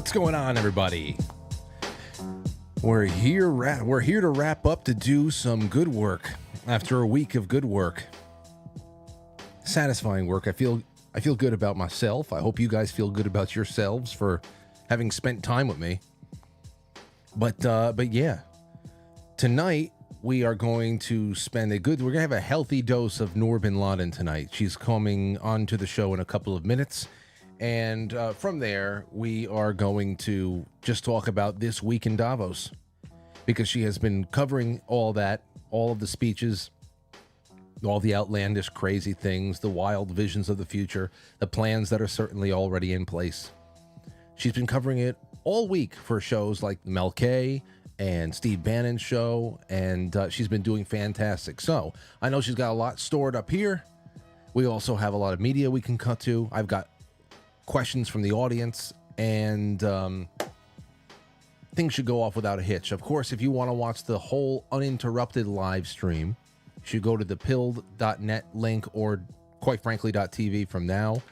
What's going on, everybody? We're here to wrap up to do some good work after a week of good work. Satisfying work. I feel good about myself. I hope you guys feel good about yourselves for having spent time with me. But yeah. Tonight we are going to spend we're going to have a healthy dose of Noor Bin Ladin tonight. She's coming onto the show in a couple of minutes. And from there, we are going to just talk about this week in Davos, because she has been covering all that, all of the speeches, all the outlandish, crazy things, the wild visions of the future, the plans that are certainly already in place. She's been covering it all week for shows like Mel K and Steve Bannon's show, and she's been doing fantastic. So I know she's got a lot stored up here. We also have a lot of media we can cut to. I've got questions from the audience, and things should go off without a hitch. Of course, if you want to watch the whole uninterrupted live stream, you should go to the pilled.net link or quite frankly .tv from now.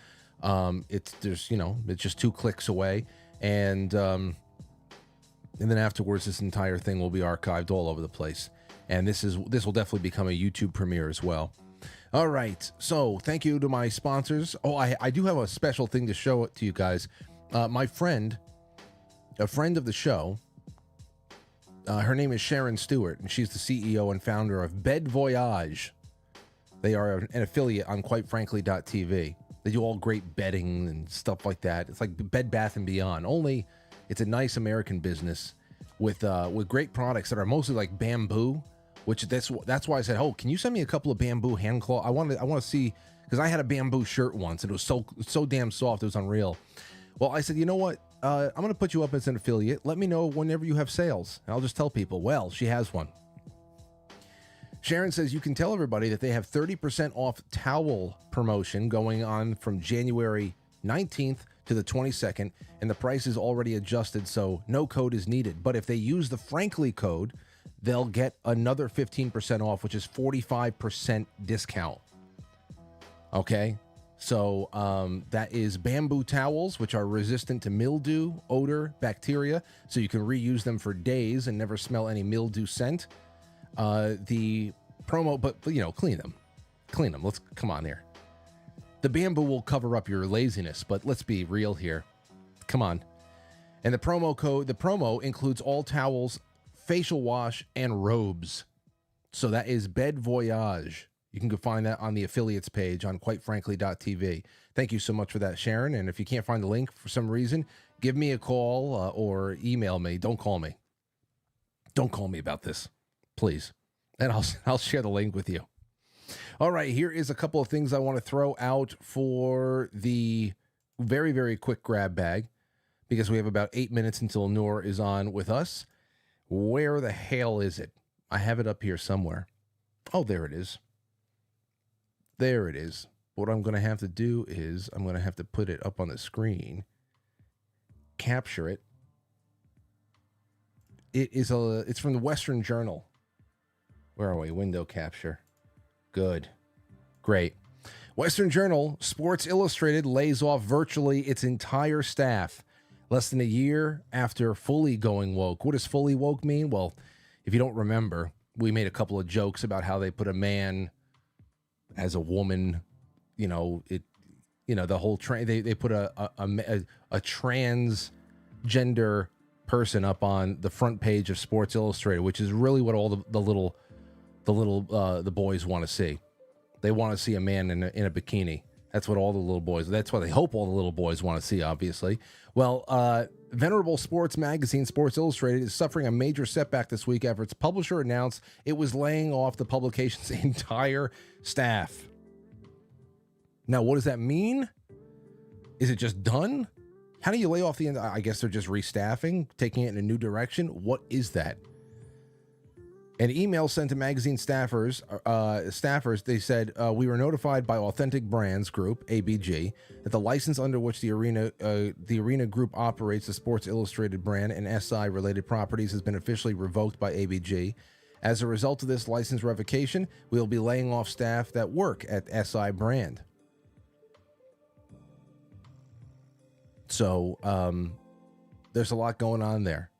It's just 2 clicks away, and then afterwards this entire thing will be archived all over the place. And this will definitely become a YouTube premiere as well. All right, so thank you to my sponsors. Oh, I do have a special thing to show it to you guys. My friend, a friend of the show, her name is Sharon Stewart, and she's the CEO and founder of Bed Voyage. They are an affiliate on quitefrankly.tv. They do all great bedding and stuff like that. It's like Bed Bath & Beyond, only it's a nice American business with great products that are mostly like bamboo. Which that's why I said, oh, can you send me a couple of bamboo hand claw? I want to see, because I had a bamboo shirt once. And it was so damn soft. It was unreal. Well, I said, you know what? I'm going to put you up as an affiliate. Let me know whenever you have sales. And I'll just tell people, well, she has one. Sharon says you can tell everybody that they have 30% off towel promotion going on from January 19th to the 22nd. And the price is already adjusted, so no code is needed. But if they use the Frankly code, they'll get another 15% off, which is 45% discount. Okay, so that is bamboo towels, which are resistant to mildew, odor, bacteria, so you can reuse them for days and never smell any mildew scent. The promo, but clean them. Let's come on here. The bamboo will cover up your laziness, but let's be real here. Come on. And the promo includes all towels, facial wash, and robes. So that is Bed Voyage. You can go find that on the affiliates page on quitefrankly.tv. Thank you so much for that, Sharon. And if you can't find the link for some reason, give me a call or email me. Don't call me. Don't call me about this, please. And I'll share the link with you. All right, here is a couple of things I want to throw out for the very, very quick grab bag, because we have about 8 minutes until Noor is on with us. Where the hell is it? I have it up here somewhere. Oh, there it is. There it is. What I'm going to have to do is I'm going to have to put it up on the screen, capture it. It's from the Western Journal. Where are we? Window capture. Good. Great. Western Journal, Sports Illustrated lays off virtually its entire staff less than a year after fully going woke. What does fully woke mean? Well, if you don't remember, we made a couple of jokes about how they put a man as a woman, the whole they put a transgender person up on the front page of Sports Illustrated, which is really what all the boys want to see. They want to see a man in a bikini. That's what all the little boys, that's what they hope all the little boys want to see, obviously. Well, venerable sports magazine Sports Illustrated is suffering a major setback this week after its publisher announced it was laying off the publication's entire staff. Now, what does that mean? Is it just done? How do you lay off I guess they're just restaffing, taking it in a new direction. What is that? An email sent to magazine staffers, they said, we were notified by Authentic Brands Group, ABG, that the license under which the Arena Group operates the Sports Illustrated brand and SI-related properties has been officially revoked by ABG. As a result of this license revocation, we will be laying off staff that work at SI brand. So, there's a lot going on there.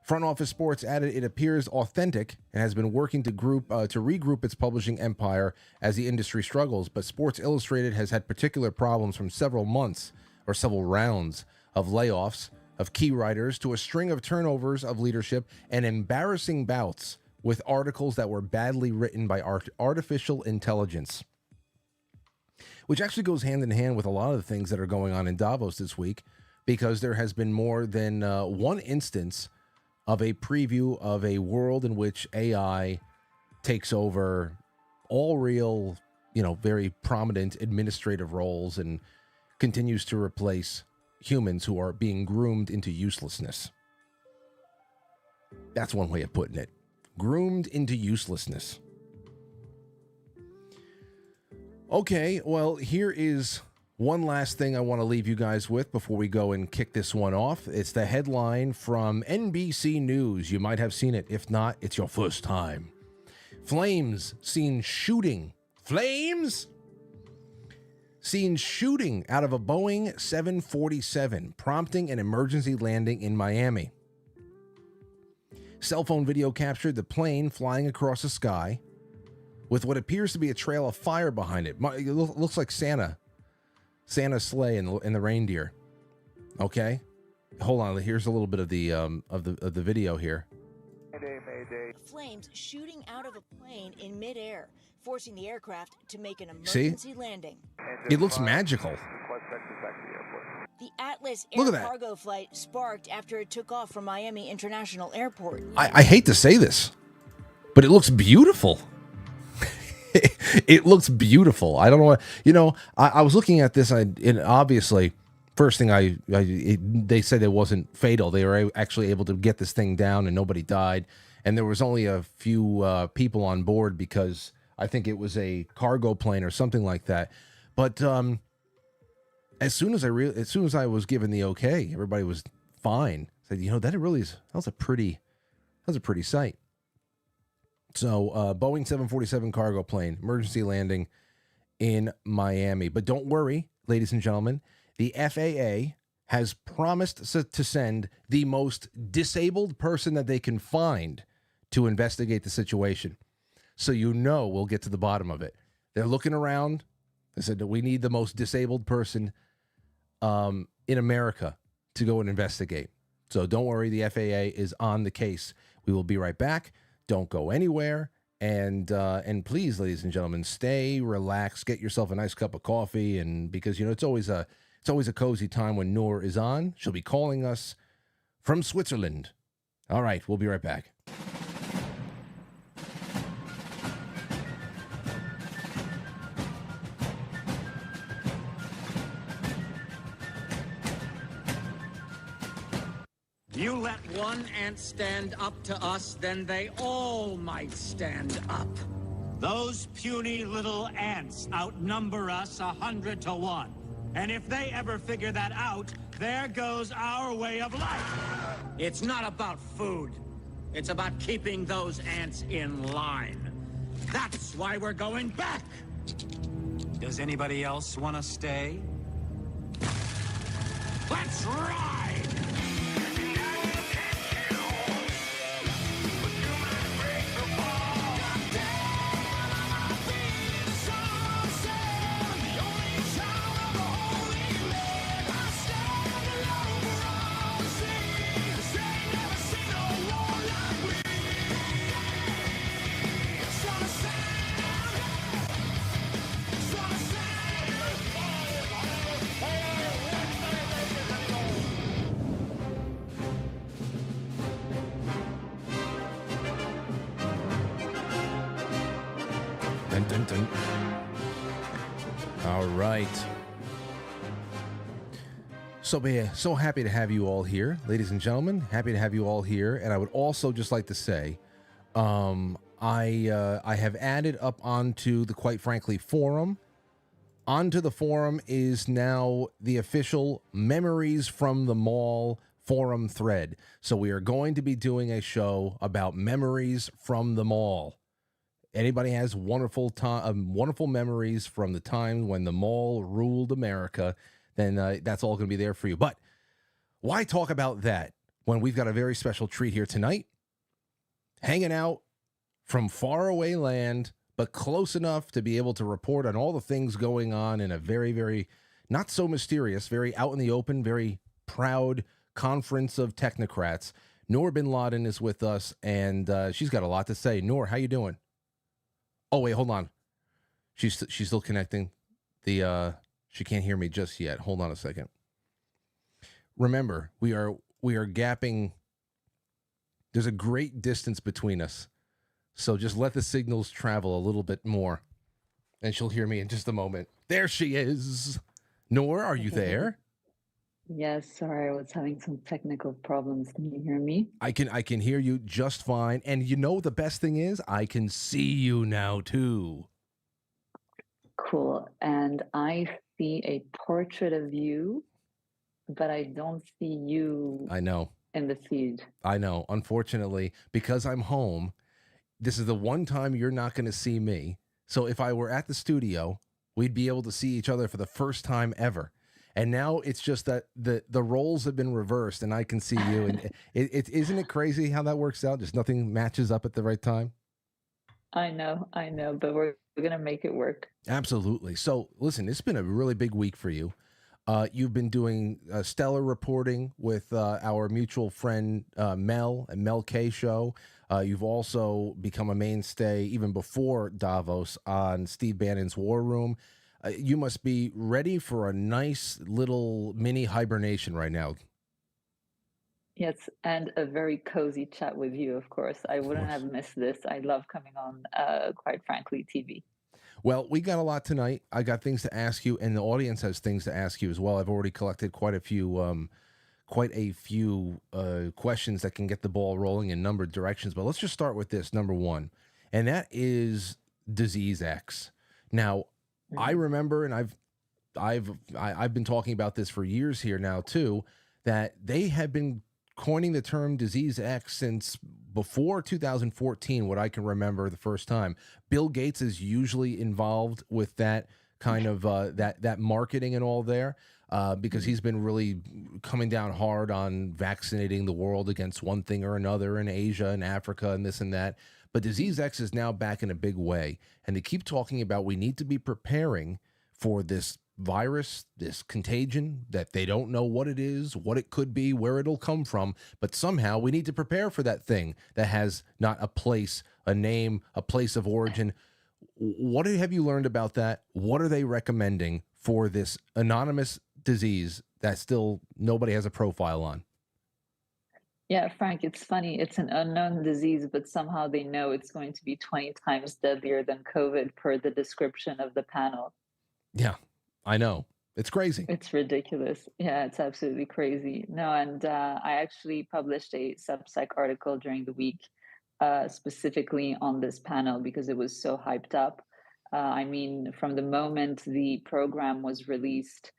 Front Office Sports added it appears authentic and has been working to regroup its publishing empire as the industry struggles. But Sports Illustrated has had particular problems from several months or several rounds of layoffs of key writers to a string of turnovers of leadership and embarrassing bouts with articles that were badly written by artificial intelligence, which actually goes hand in hand with a lot of the things that are going on in Davos this week, because there has been more than one instance of a preview of a world in which AI takes over all real, very prominent administrative roles and continues to replace humans who are being groomed into uselessness. That's one way of putting it. Groomed into uselessness. Okay, well, here is one last thing I want to leave you guys with before we go and kick this one off. It's the headline from NBC News. You might have seen it. If not, it's your first time. Flames seen shooting. Flames? Seen shooting out of a Boeing 747, prompting an emergency landing in Miami. Cell phone video captured the plane flying across the sky with what appears to be a trail of fire behind it. It looks like Santa's sleigh and the reindeer. Okay, hold on. Here's a little bit of the video here. Mayday. Flames shooting out of a plane in midair, forcing the aircraft to make an emergency landing. It looks magical. The Atlas air cargo flight sparked after it took off from Miami International Airport. I hate to say this, but it looks beautiful. It looks beautiful. I don't know what, I was looking at this, and obviously, first thing they said it wasn't fatal. They were actually able to get this thing down and nobody died. And there was only a few people on board because I think it was a cargo plane or something like that. But as soon as I was given the okay, everybody was fine. Said, that was a pretty sight. So Boeing 747 cargo plane, emergency landing in Miami. But don't worry, ladies and gentlemen, the FAA has promised to send the most disabled person that they can find to investigate the situation. So we'll get to the bottom of it. They're looking around. They said that we need the most disabled person in America to go and investigate. So don't worry, the FAA is on the case. We will be right back. Don't go anywhere, and please, ladies and gentlemen, stay relaxed. Get yourself a nice cup of coffee, and because it's always a cozy time when Noor is on. She'll be calling us from Switzerland. All right, we'll be right back. You let one ant stand up to us, then they all might stand up. Those puny little ants outnumber us 100 to 1. And if they ever figure that out, there goes our way of life. It's not about food. It's about keeping those ants in line. That's why we're going back. Does anybody else want to stay? Let's ride! Dun, dun, dun. All right. So happy to have you all here, ladies and gentlemen. Happy to have you all here. And I would also just like to say, I have added up onto the Quite Frankly forum. Onto the forum is now the official Memories from the Mall forum thread. So we are going to be doing a show about memories from the mall. Anybody has wonderful memories from the time when the mall ruled America, then that's all going to be there for you. But why talk about that when we've got a very special treat here tonight, hanging out from faraway land, but close enough to be able to report on all the things going on in a very, very not so mysterious, very out in the open, very proud conference of technocrats. Noor Bin Ladin is with us, and she's got a lot to say. Noor, how you doing? Oh, wait, hold on. She's still connecting. She can't hear me just yet. Hold on a second. Remember, we are gapping. There's a great distance between us. So just let the signals travel a little bit more, and she'll hear me in just a moment. There she is. Noor, are you there? Yes, sorry, I was having some technical problems. Can you hear me? I can hear you just fine. And you know the best thing is I can see you now too. Cool. And I see a portrait of you, but I don't see you. I know. In the feed. I know. Unfortunately, because I'm home, this is the one time you're not going to see me. So if I were at the studio, we'd be able to see each other for the first time ever. And now it's just that the roles have been reversed, and I can see you. And isn't it crazy how that works out? Just nothing matches up at the right time. I know, but we're going to make it work. Absolutely. So listen, it's been a really big week for you. You've been doing stellar reporting with our mutual friend Mel and Mel K Show. You've also become a mainstay even before Davos on Steve Bannon's War Room. You must be ready for a nice little mini hibernation right now. Yes, and a very cozy chat with you, of course. I wouldn't have missed this. I love coming on, quite frankly, TV. Well, we got a lot tonight. I got things to ask you, and the audience has things to ask you as well. I've already collected quite a few questions that can get the ball rolling in numbered directions. But let's just start with this, number one, and that is Disease X. Now, I remember, and I've been talking about this for years here now too, that they have been coining the term Disease X since before 2014, what I can remember the first time. Bill Gates is usually involved with that kind of that marketing and all there, because he's been really coming down hard on vaccinating the world against one thing or another in Asia and Africa and this and that. But Disease X is now back in a big way, and they keep talking about we need to be preparing for this virus, this contagion that they don't know what it is, what it could be, where it'll come from, but somehow we need to prepare for that thing that has not a place, a name, a place of origin. What have you learned about that? What are they recommending for this anonymous disease that still nobody has a profile on? Yeah, Frank, it's funny. It's an unknown disease, but somehow they know it's going to be 20 times deadlier than COVID per the description of the panel. Yeah, I know. It's crazy. It's ridiculous. Yeah, it's absolutely crazy. No, and I actually published a Substack article during the week specifically on this panel because it was so hyped up. I mean, from the moment the program was released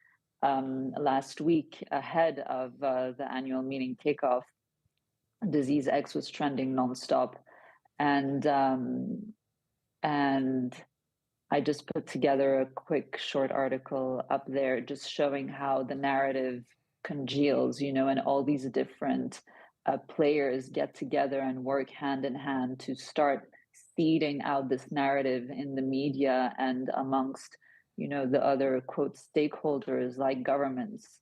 last week ahead of the annual meeting kickoff, Disease X was trending nonstop, and I just put together a quick short article up there, just showing how the narrative congeals, and all these different players get together and work hand in hand to start seeding out this narrative in the media and amongst, the other quote stakeholders like governments.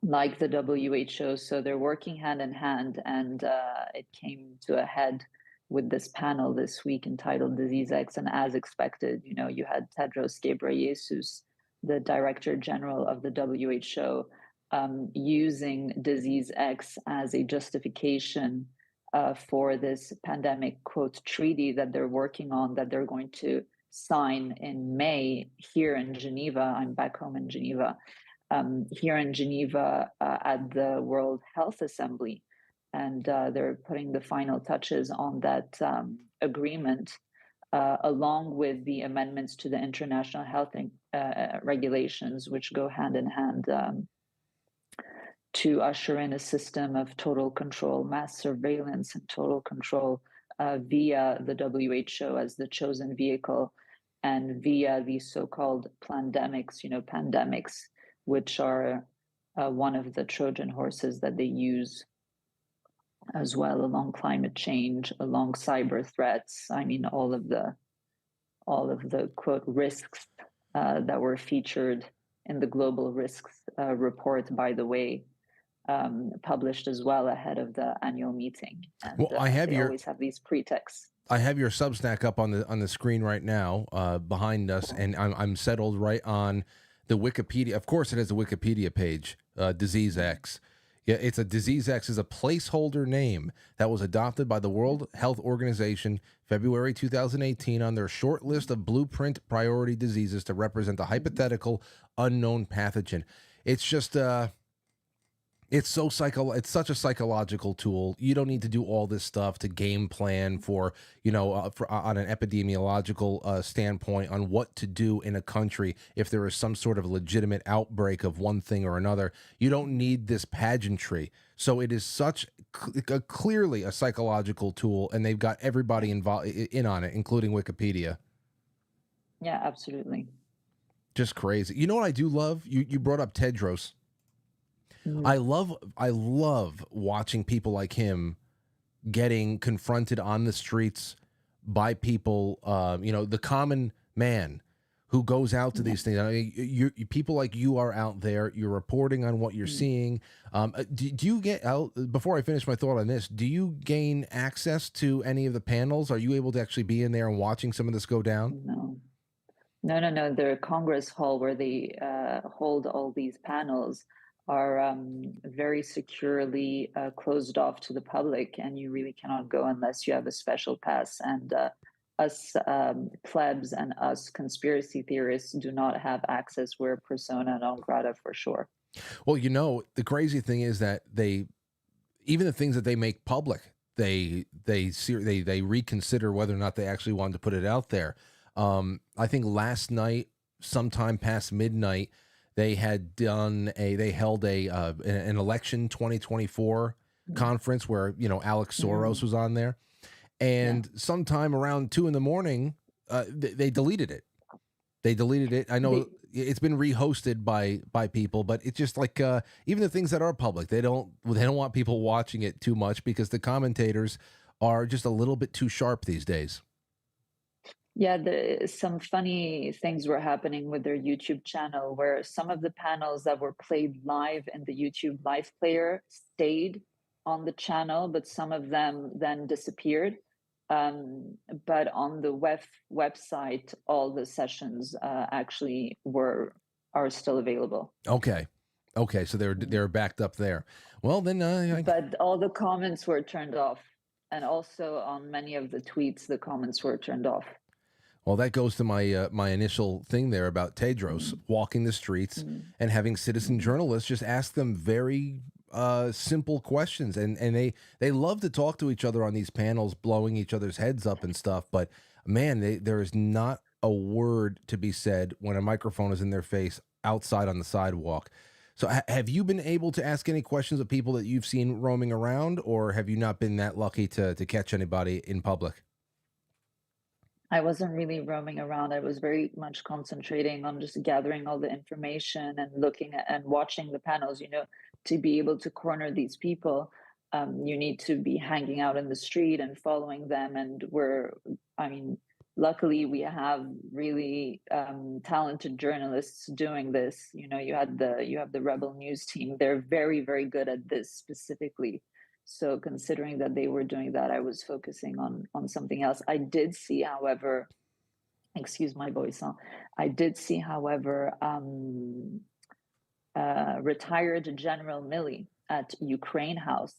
Like the WHO. So they're working hand in hand, and it came to a head with this panel this week entitled Disease X. And as expected, you had Tedros Ghebreyesus, the Director General of the WHO, using Disease X as a justification for this pandemic, quote, treaty that they're working on, that they're going to sign in May here in Geneva. I'm back home in Geneva. Here in Geneva at the World Health Assembly. And they're putting the final touches on that agreement, along with the amendments to the international health regulations, which go hand in hand to usher in a system of total control, mass surveillance, and total control via the WHO as the chosen vehicle, and via these so-called pandemics, which are one of the Trojan horses that they use as well, along climate change, along cyber threats. I mean, all of the quote risks that were featured in the global risks report, by the way, published as well ahead of the annual meeting. And Well, they always have these pretexts. I have your Substack up on the screen right now, behind us, and I'm settled right on the Wikipedia. Of course, it has a Wikipedia page. Disease X. Yeah, it's a Disease X is a placeholder name that was adopted by the World Health Organization February 2018 on their short list of blueprint priority diseases to represent a hypothetical unknown pathogen. It's just it's such a psychological tool. You don't need to do all this stuff to game plan for, on an epidemiological standpoint on what to do in a country if there is some sort of legitimate outbreak of one thing or another. You don't need this pageantry. So it is clearly a psychological tool, and they've got everybody involved in on it, including Wikipedia. Yeah, absolutely. Just crazy. You know what I do love? You brought up Tedros. I love watching people like him getting confronted on the streets by people, the common man who goes out to these things. I mean, people like you are out there. You're reporting on what you're seeing. Do you get out? Before I finish my thought on this, do you gain access to any of the panels? Are you able to actually be in there and watching some of this go down? No. The Congress Hall where they hold all these panels are very securely closed off to the public, and you really cannot go unless you have a special pass. And us plebs and us conspiracy theorists do not have access. We're persona non grata for sure. Well, the crazy thing is that even the things that they make public, they reconsider whether or not they actually wanted to put it out there. I think last night, sometime past midnight, they held an election 2024 conference where, Alex Soros was on there. And sometime around 2 a.m, they deleted it. I know it's been rehosted by people, but it's just like even the things that are public, they don't want people watching it too much because the commentators are just a little bit too sharp these days. Yeah, some funny things were happening with their YouTube channel where some of the panels that were played live in the YouTube live player stayed on the channel, but some of them then disappeared. But on the website, all the sessions actually are still available. Okay, so they're backed up there. Well, then, but all the comments were turned off, and also on many of the tweets, the comments were turned off. Well, that goes to my initial thing there about Tedros walking the streets and having citizen journalists just ask them very simple questions, and they love to talk to each other on these panels, blowing each other's heads up and stuff. But man, there is not a word to be said when a microphone is in their face outside on the sidewalk. So have you been able to ask any questions of people that you've seen roaming around, or have you not been that lucky to catch anybody in public? I wasn't really roaming around. I was very much concentrating on just gathering all the information and looking at and watching the panels. To be able to corner these people, you need to be hanging out in the street and following them. And luckily we have really talented journalists doing this. You have the Rebel News team. They're very, very good at this specifically. So considering that they were doing that, I was focusing on something else. I did see, however, excuse my voice, I did see, however, retired General Milley at Ukraine House.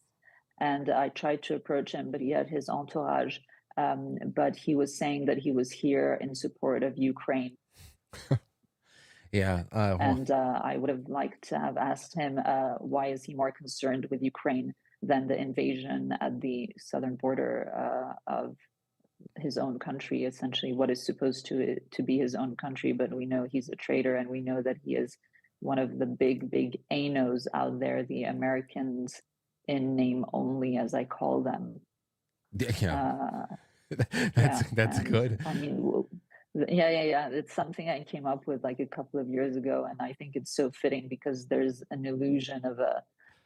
And I tried to approach him, but he had his entourage. But he was saying that he was here in support of Ukraine. Yeah. And I would have liked to have asked him, why is he more concerned with Ukraine than the invasion at the southern border of his own country, essentially what is supposed to be his own country. But we know he's a traitor, and we know that he is one of the big ANOs out there, the Americans in name only, as I call them. Yeah. That's good. I mean, Yeah. It's something I came up with like a couple of years ago, and I think it's so fitting because there's an illusion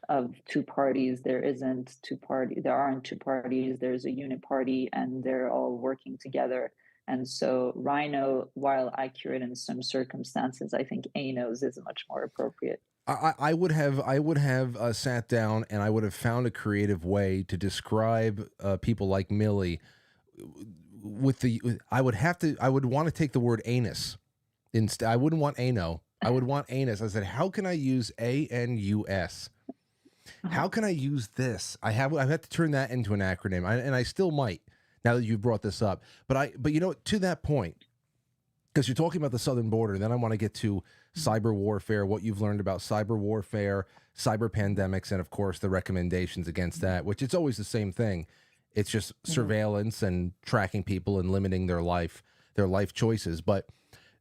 of two parties. There isn't two party. There aren't two parties. There's a uniparty, and they're all working together. And so Rhino, while accurate in some circumstances, I think ANOS is much more appropriate. I would have sat down and I would have found a creative way to describe people like Millie with the I would want to take the word anus instead. I wouldn't want ano. I would want anus. I said, how can I use ANUS? How can I use this? I've had to turn that into an acronym, and I still might now that you've brought this up. But you know, to that point, because you're talking about the southern border, then I want to get to cyber warfare, what you've learned about cyber warfare, cyber pandemics, and of course the recommendations against that, which it's always the same thing. It's just surveillance and tracking people and limiting their life choices. But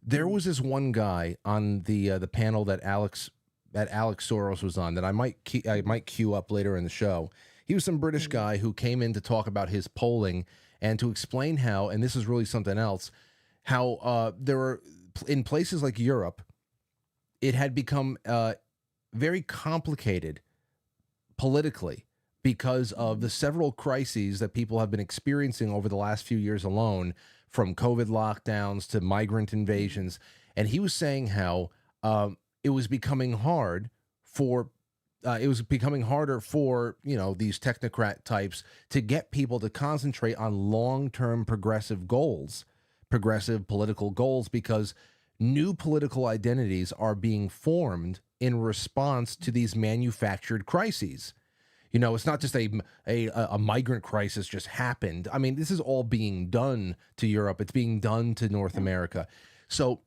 there was this one guy on the panel that Alex Soros was on that I might queue up later in the show. He was some British guy who came in to talk about his polling and to explain how, and this is really something else, how there were in places like Europe, it had become very complicated politically because of the several crises that people have been experiencing over the last few years alone, from COVID lockdowns to migrant invasions. And he was saying how it was becoming harder for these technocrat types to get people to concentrate on long-term progressive political goals, because new political identities are being formed in response to these manufactured crises. You know, it's not just a migrant crisis just happened. I mean, this is all being done to Europe. It's being done to North America. So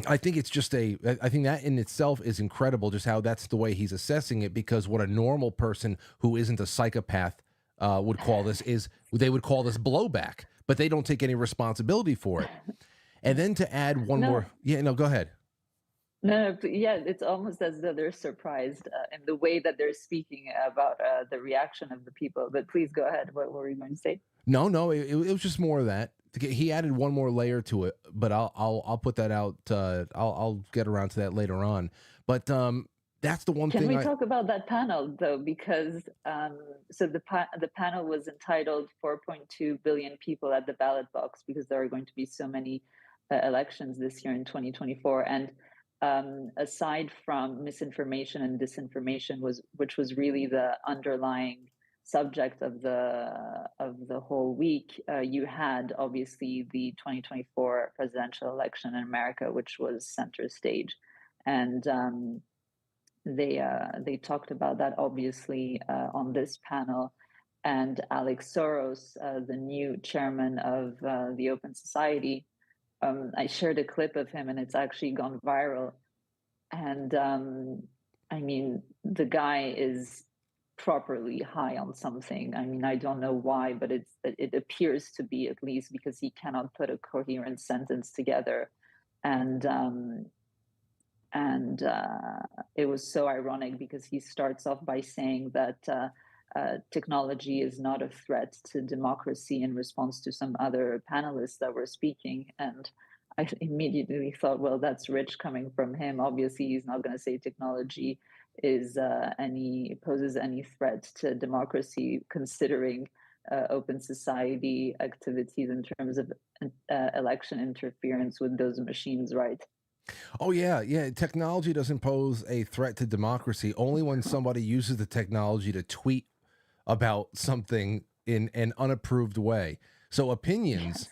I think it's just I think that in itself is incredible, just how that's the way he's assessing it, because what a normal person who isn't a psychopath would call this is, they would call this blowback, but they don't take any responsibility for it. And then to add one more. Yeah, no, go ahead. No, yeah, it's almost as though they're surprised in the way that they're speaking about the reaction of the people. But please go ahead. What were you going to say? No, it was just more of that. He added one more layer to it, but I'll put that out. I'll get around to that later on. But that's the one thing. Can we talk about that panel though? Because so the panel was entitled 4.2 billion people at the ballot box, because there are going to be so many elections this year in 2024. And aside from misinformation and disinformation, which was really the underlying subject of the whole week, you had obviously the 2024 presidential election in America, which was center stage, and they talked about that obviously on this panel. And Alex Soros, the new chairman of the Open Society, I shared a clip of him, and it's actually gone viral. And I mean, the guy is properly high on something. I mean, I don't know why, but it appears to be, at least, because he cannot put a coherent sentence together. And it was so ironic, because he starts off by saying that technology is not a threat to democracy, in response to some other panelists that were speaking. And I immediately thought, well, that's rich coming from him. Obviously, he's not going to say technology poses any threat to democracy, considering open society activities in terms of election interference with those machines, right? Oh, yeah. Technology doesn't pose a threat to democracy only when somebody uses the technology to tweet about something in an unapproved way. So opinions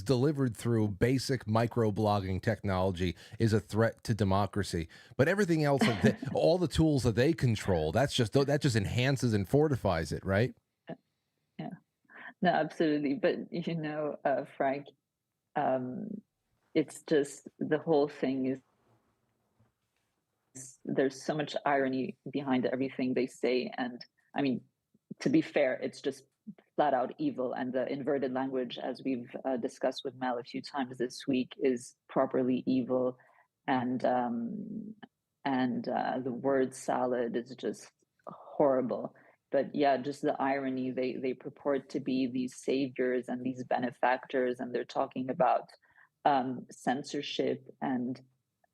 delivered through basic microblogging technology is a threat to democracy. But everything else, all the tools that they control, that just enhances and fortifies it, right? Yeah, no, absolutely. But Frank, it's just, the whole thing is, there's so much irony behind everything they say. And I mean, to be fair, it's just flat out evil. And the inverted language, as we've discussed with Mel a few times this week, is properly evil. And the word salad is just horrible. But yeah, just the irony, they purport to be these saviors and these benefactors, and they're talking about censorship and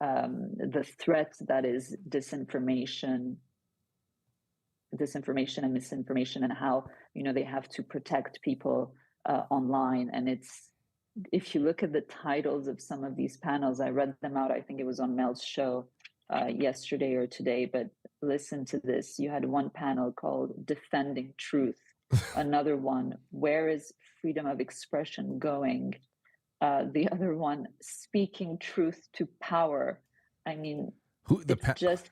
the threat that is disinformation and misinformation, and how, you know, they have to protect people online. And it's, if you look at the titles of some of these panels, I read them out, I think it was on Mel's show yesterday or today, but listen to this. You had one panel called Defending Truth, another one, Where is Freedom of Expression Going? The other one, Speaking Truth to Power. I mean, just...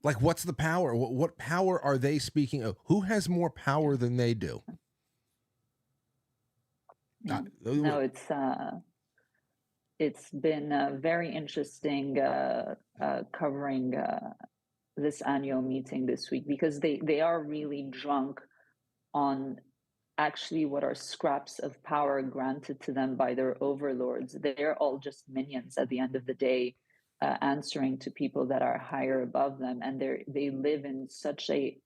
Like, what's the power? What power are they speaking of? Who has more power than they do? No, it's been very interesting covering this annual meeting this week, because they are really drunk on actually what are scraps of power granted to them by their overlords. They're all just minions at the end of the day, answering to people that are higher above them, and they live in such a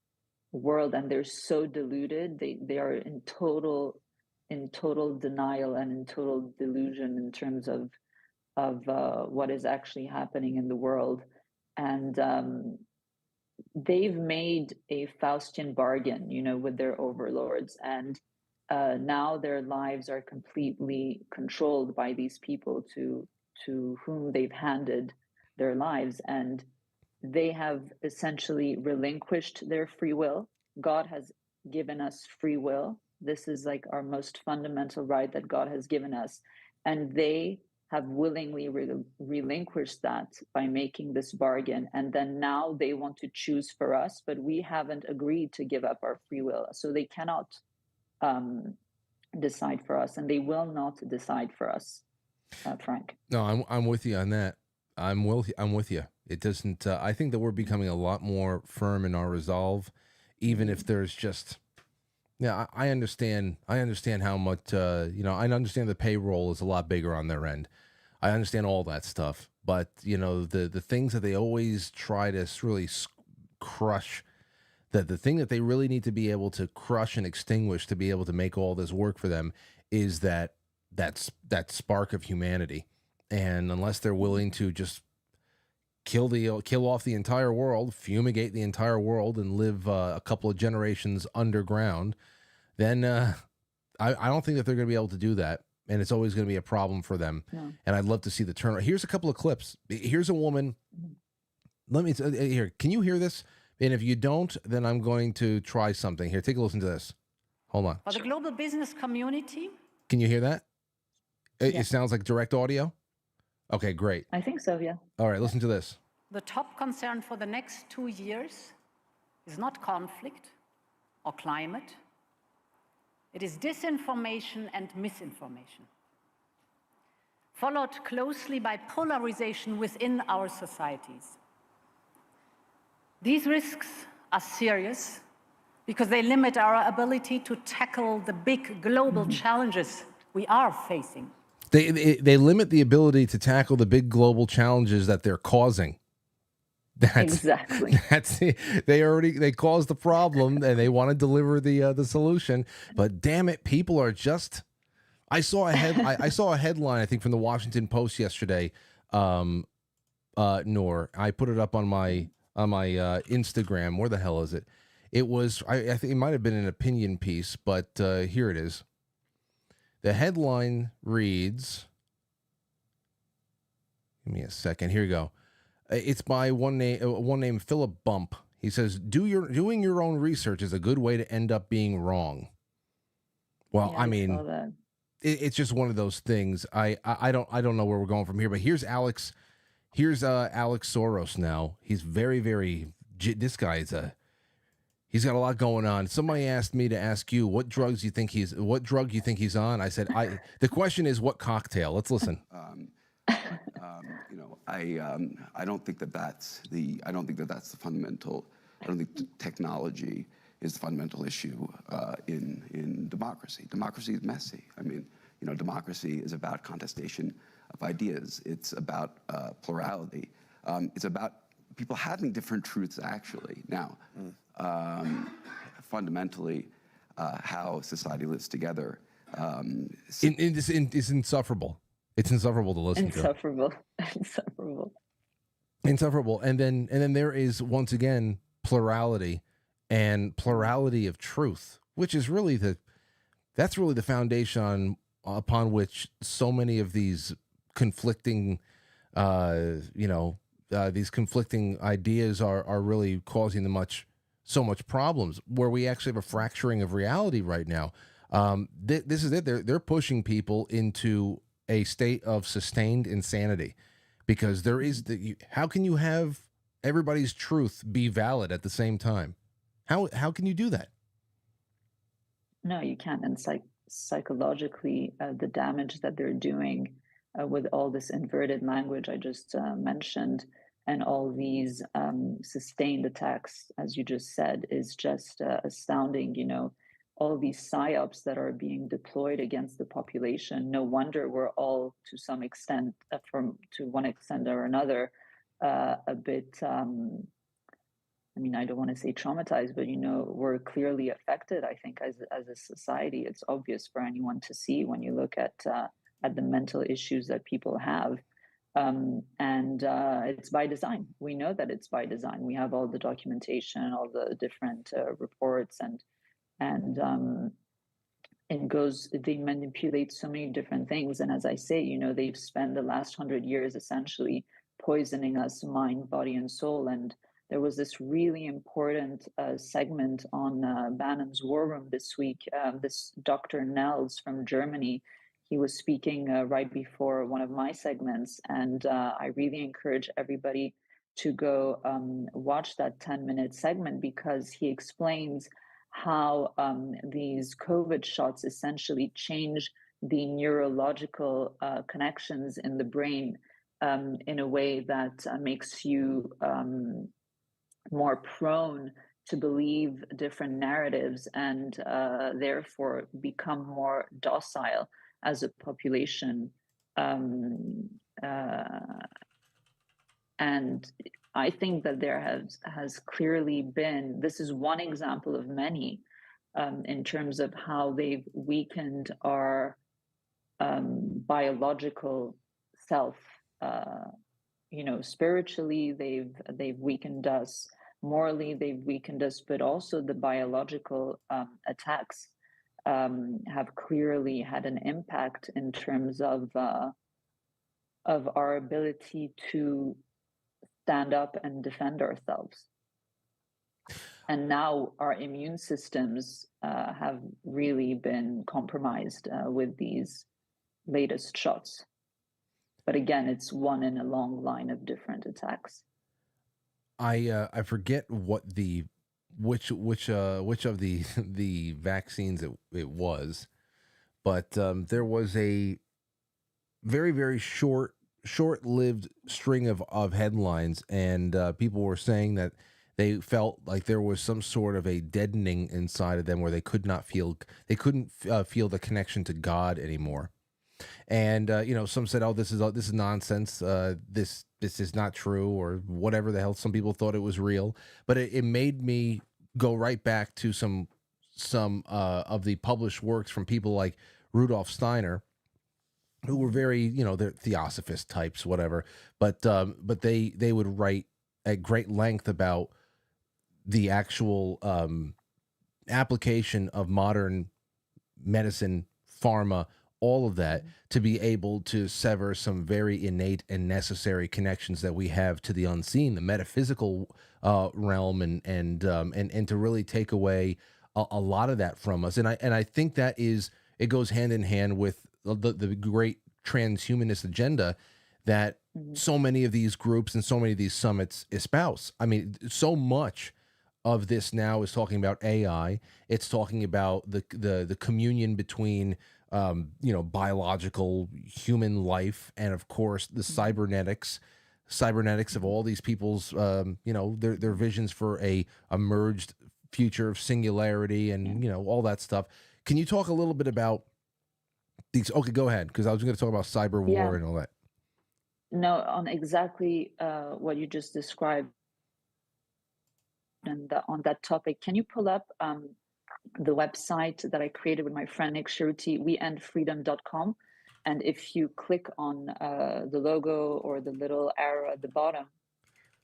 world, and they're so deluded. They are in total denial and in total delusion in terms of what is actually happening in the world. And they've made a Faustian bargain, you know, with their overlords, and now their lives are completely controlled by these people to whom they've handed their lives, and they have essentially relinquished their free will. God has given us free will. This is like our most fundamental right that God has given us, and they have willingly relinquished that by making this bargain. And then now they want to choose for us, but we haven't agreed to give up our free will. So they cannot decide for us, and they will not decide for us, Frank. No, I'm with you on that. I'm with you. It doesn't. I think that we're becoming a lot more firm in our resolve, even if there's just. Yeah, I understand. I understand how much. You know, I understand the payroll is a lot bigger on their end. I understand all that stuff, but you know, the things that they always try to really crush. That the thing that they really need to be able to crush and extinguish to be able to make all this work for them is that spark of humanity. And unless they're willing to just kill off the entire world, fumigate the entire world, and live a couple of generations underground, then I don't think that they're going to be able to do that. And it's always going to be a problem for them. No. And I'd love to see the turnaround. Here's a couple of clips. Here's a woman. Let me here. Can you hear this? And if you don't, then I'm going to try something. Here, take a listen to this. Hold on. For the global business community. Can you hear that? It sounds like direct audio. Okay, great. I think so, yeah. All right, listen to this. The top concern for the next 2 years is not conflict or climate. It is disinformation and misinformation, followed closely by polarization within our societies. These risks are serious because they limit our ability to tackle the big global challenges we are facing. They limit the ability to tackle the big global challenges that they're causing. Exactly. They caused the problem and they want to deliver the solution. But damn it, people are just. I saw a headline, I think, from the Washington Post yesterday. Noor, I put it up on my Instagram. Where the hell is it? It was, I think it might have been an opinion piece, but here it is. The headline reads, give me a second. Here you go. It's by one named Philip Bump. He says, doing your own research is a good way to end up being wrong. Well, yeah, I mean, it's just one of those things. I don't know where we're going from here, but here's Alex Soros now. He's very, this guy is he's got a lot going on. Somebody asked me to ask you what drug you think he's on. I said, the question is what cocktail. Let's listen. I don't think that's the fundamental. I don't think technology is the fundamental issue in democracy. Democracy is messy. I mean, democracy is about contestation of ideas. It's about plurality. It's about people having different truths, actually. Now, fundamentally, how society lives together It's insufferable. It's insufferable to listen to. Insufferable. Insufferable. Insufferable. And then there is, once again, plurality and plurality of truth, which is really that's really the foundation upon which so many of these conflicting these conflicting ideas are really causing so much problems, where we actually have a fracturing of reality right now. This is it. They're pushing people into a state of sustained insanity, because there is how can you have everybody's truth be valid at the same time? How can you do that? No, you can't. And psychologically, the damage that they're doing with all this inverted language I just mentioned, and all these sustained attacks, as you just said, is just astounding. You know, all these psyops that are being deployed against the population. No wonder we're all, to some extent, to one extent or another, a bit. I mean, I don't want to say traumatized, but, you know, we're clearly affected, I think, as a society. It's obvious for anyone to see when you look at the mental issues that people have. And it's by design. We know that it's by design. We have all the documentation, all the different reports, and they manipulate so many different things. And as I say, you know, they've spent the last 100 years essentially poisoning us mind, body, and soul. And there was this really important segment on Bannon's War Room this week. This Dr. Nels from Germany, he was speaking right before one of my segments. And I really encourage everybody to go watch that 10-minute segment, because he explains how these COVID shots essentially change the neurological connections in the brain in a way that makes you more prone to believe different narratives, and therefore become more docile as a population. And I think that there has clearly been, this is one example of many, in terms of how they've weakened our biological self. You know, spiritually, they've weakened us. Morally, they've weakened us, but also the biological attacks have clearly had an impact in terms of our ability to stand up and defend ourselves. And now our immune systems have really been compromised with these latest shots. But again, it's one in a long line of different attacks. I forget which of the vaccines it was, but there was a very, very short-lived string of headlines, and people were saying that they felt like there was some sort of a deadening inside of them, where they couldn't feel the connection to God anymore. And you know, some said, "Oh, this is nonsense. This is not true," or whatever the hell. Some people thought it was real, but it made me go right back to some of the published works from people like Rudolf Steiner, who were very, you know, they're theosophist types, whatever. But they would write at great length about the actual application of modern medicine, pharma, all of that, to be able to sever some very innate and necessary connections that we have to the unseen, the metaphysical realm, and to really take away a lot of that from us. And I think that it goes hand in hand with the great transhumanist agenda that so many of these groups and so many of these summits espouse. I mean, so much of this now is talking about AI. It's talking about the communion between biological human life, and of course the cybernetics of all these people's their visions for a merged future of singularity, and all that stuff. Can you talk a little bit about these? Okay, go ahead, because I was going to talk about cyber war and all that. No, on exactly what you just described, and on that topic, can you pull up the website that I created with my friend Nick Shiruti, WeendFreedomcom. And if you click on the logo or the little arrow at the bottom,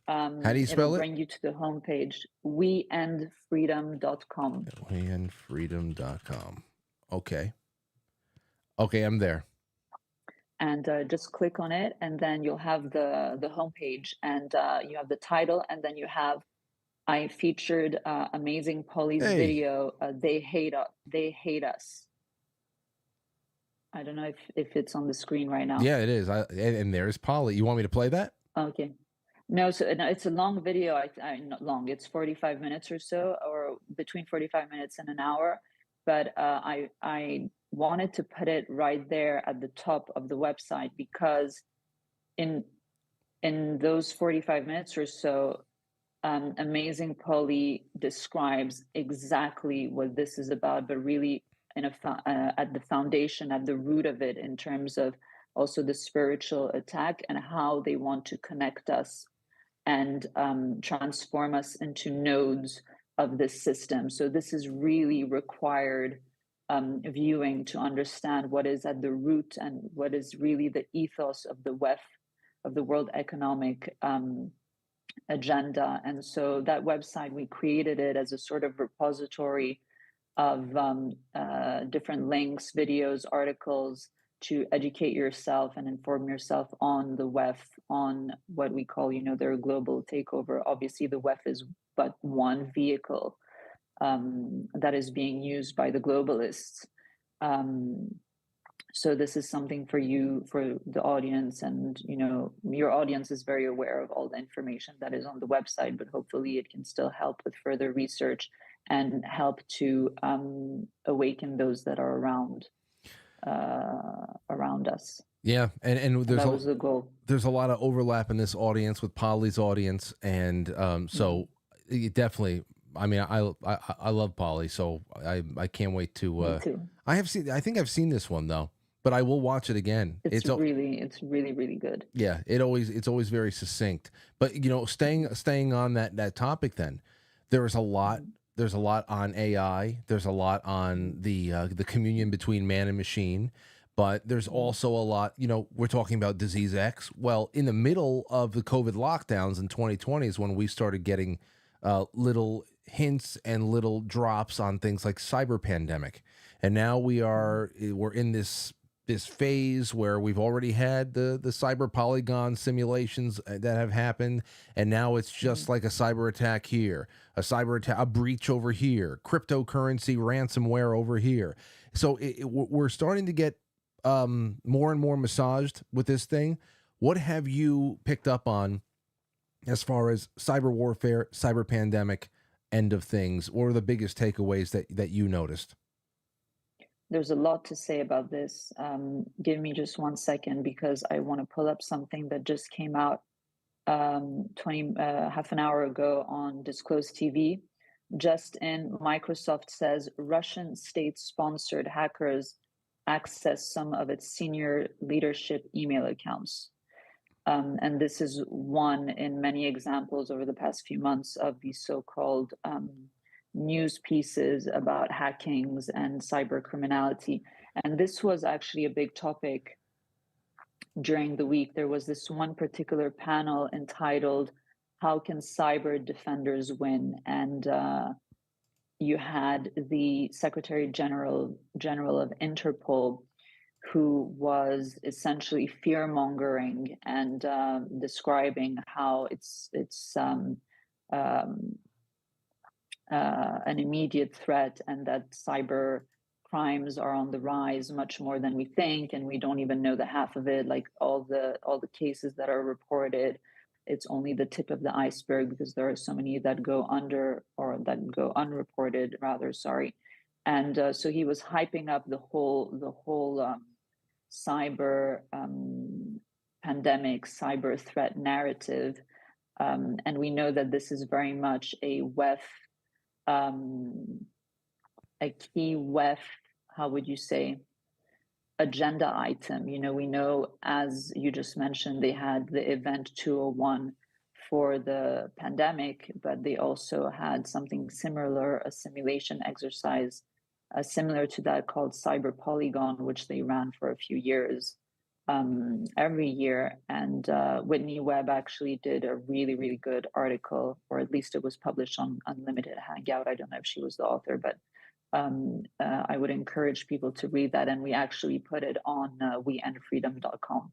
how do you spell it'll it? bring you to the homepage, WeendFreedom.com. WeendFreedom.com. Okay. Okay, I'm there. And just click on it, and then you'll have the homepage, and you have the title, and then you have, I featured Amazing Polly's video, They Hate Us. I don't know if it's on the screen right now. Yeah, it is. And there's Polly. You want me to play that? Okay. No, so no, it's a long video. Not long. It's 45 minutes or so, or between 45 minutes and an hour. But I wanted to put it right there at the top of the website, because in those 45 minutes or so, Amazing Polly describes exactly what this is about, but really at the foundation, at the root of it, in terms of also the spiritual attack and how they want to connect us and transform us into nodes of this system. So this is really required viewing to understand what is at the root and what is really the ethos of the WEF, of the World Economic Agenda. And so that website, we created it as a sort of repository of different links, videos, articles, to educate yourself and inform yourself on the WEF, on what we call, their global takeover. Obviously, the WEF is but one vehicle that is being used by the globalists. So this is something for you, for the audience, and your audience is very aware of all the information that is on the website, but hopefully it can still help with further research and help to awaken those that are around us. Yeah, and there's that was the goal. There's a lot of overlap in this audience with Polly's audience, and so it definitely. I mean, I love Polly, so I can't wait to. Me too. I think I've seen this one though, but I will watch it again. It's really good. Yeah, it's always very succinct. But staying on that topic, then there's a lot on AI. There's a lot on the communion between man and machine. But there's also a lot, we're talking about Disease X. Well, in the middle of the COVID lockdowns in 2020 is when we started getting little hints and little drops on things like cyber pandemic. And now we're in this phase where we've already had the cyber polygon simulations that have happened. And now it's just like a cyber attack here, a breach over here, cryptocurrency ransomware over here. So we're starting to get more and more massaged with this thing. What have you picked up on as far as cyber warfare, cyber pandemic, end of things? What are the biggest takeaways that you noticed? There's a lot to say about this. Give me just 1 second, because I want to pull up something that just came out half an hour ago on Disclosed TV. Just in, Microsoft says Russian state-sponsored hackers access some of its senior leadership email accounts. And this is one in many examples over the past few months of these so-called news pieces about hackings and cyber criminality. And this was actually a big topic during the week. There was this one particular panel entitled, "How Can Cyber Defenders Win?" And you had the Secretary General of Interpol, who was essentially fear-mongering and describing how it's an immediate threat, and that cyber crimes are on the rise much more than we think, and we don't even know the half of it. Like all the cases that are reported, it's only the tip of the iceberg, because there are so many that go under, or that go unreported rather, sorry. And so he was hyping up the whole cyber pandemic, cyber threat narrative. And we know that this is very much a WEF, a key WEF, how would you say, agenda item. We know, as you just mentioned, they had the Event 201 for the pandemic, but they also had something similar, a simulation exercise similar to that called Cyber Polygon, which they ran for a few years every year. And Whitney Webb actually did a really, really good article, or at least it was published on Unlimited Hangout. I don't know if she was the author, but I would encourage people to read that. And we actually put it on WeendFreedomcom.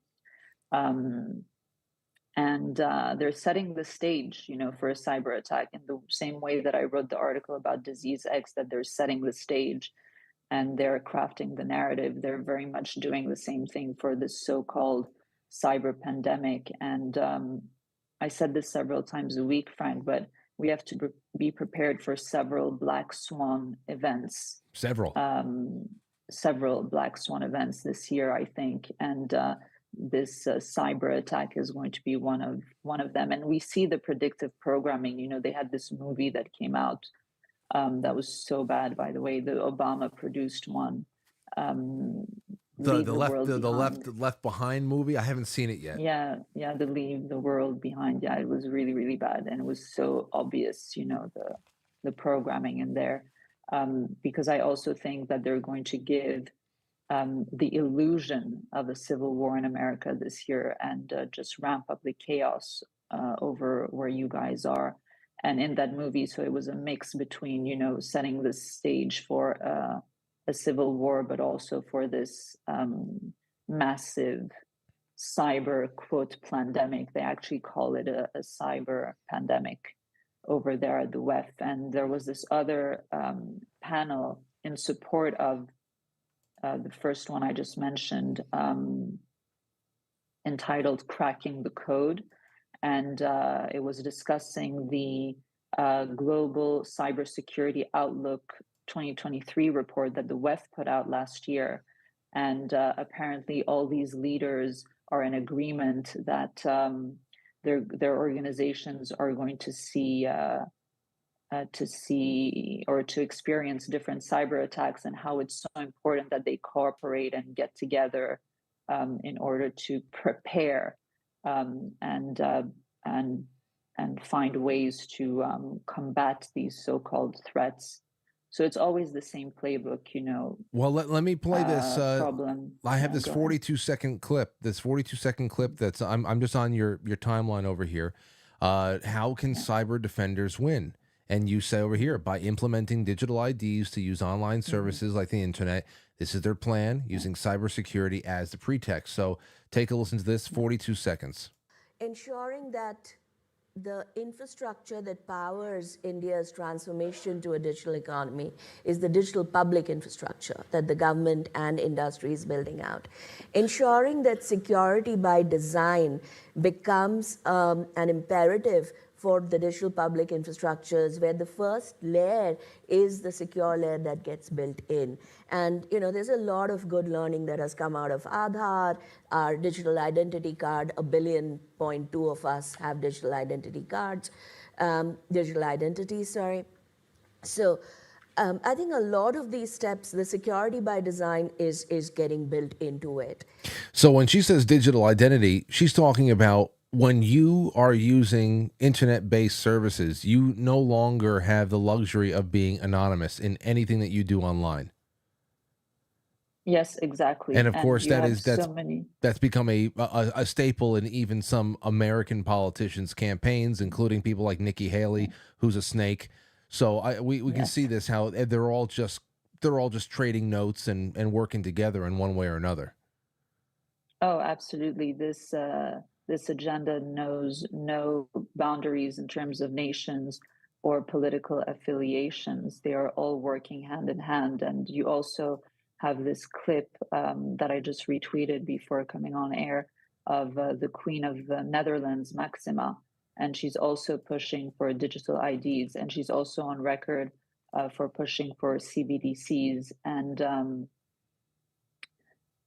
And they're setting the stage, for a cyber attack in the same way that I wrote the article about Disease X, that they're setting the stage and they're crafting the narrative. They're very much doing the same thing for this so-called cyber pandemic. And I said this several times a week, Frank, but we have to be prepared for several black swan events. Several black swan events this year, I think. And this cyber attack is going to be one of them. And we see the predictive programming. They had this movie that came out that was so bad, by the way, the Obama produced one. The Left Behind movie. I haven't seen it yet. Yeah, the Leave the World Behind. Yeah, it was really, really bad, and it was so obvious, the programming in there. Because I also think that they're going to give the illusion of a civil war in America this year and just ramp up the chaos over where you guys are. And in that movie, so it was a mix between, setting the stage for a civil war, but also for this massive cyber, quote, pandemic. They actually call it a cyber pandemic over there at the WEF. And there was this other panel in support of the first one I just mentioned, entitled Cracking the Code. And it was discussing the Global Cybersecurity Outlook 2023 report that the WEF put out last year. And apparently all these leaders are in agreement that their organizations are going to see or to experience different cyber attacks, and how it's so important that they cooperate and get together in order to prepare and find ways to combat these so-called threats. So it's always the same playbook, Well, let me play this problem. I have this 42-second clip. This 42-second clip that's I'm just on your timeline over here. How can cyber defenders win? And you say over here, by implementing digital IDs to use online services like the internet. This is their plan, using cybersecurity as the pretext. So take a listen to this, 42 seconds. Ensuring that the infrastructure that powers India's transformation to a digital economy is the digital public infrastructure that the government and industry is building out. Ensuring that security by design becomes an imperative for the digital public infrastructures, where the first layer is the secure layer that gets built in. And there's a lot of good learning that has come out of Aadhaar, our digital identity card. 1.2 billion of us have digital identity cards, digital identities, sorry. So I think a lot of these steps, the security by design is getting built into it. So when she says digital identity, she's talking about when you are using internet-based services, you no longer have the luxury of being anonymous in anything that you do online. Yes, exactly. And of course, that's become a staple in even some American politicians' campaigns, including people like Nikki Haley, who's a snake. So we can see this, how they're all just trading notes and working together in one way or another. Oh, absolutely. This agenda knows no boundaries in terms of nations or political affiliations. They are all working hand in hand. And you also have this clip that I just retweeted before coming on air of the Queen of the Netherlands, Maxima. And she's also pushing for digital IDs. And she's also on record for pushing for CBDCs.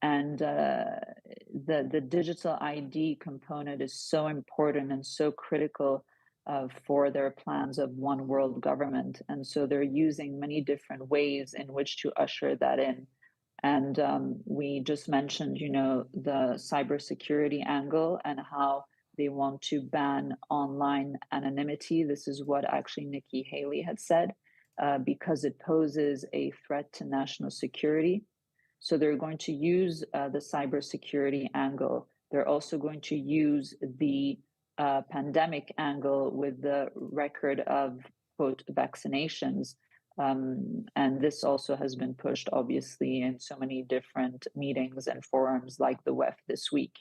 And the digital ID component is so important and so critical for their plans of one world government. And so they're using many different ways in which to usher that in. And we just mentioned, the cybersecurity angle and how They want to ban online anonymity. This is what actually Nikki Haley had said, because it poses a threat to national security. So they're going to use the cybersecurity angle. They're also going to use the pandemic angle with the record of, quote, vaccinations. And this also has been pushed, obviously, in so many different meetings and forums like the WEF this week.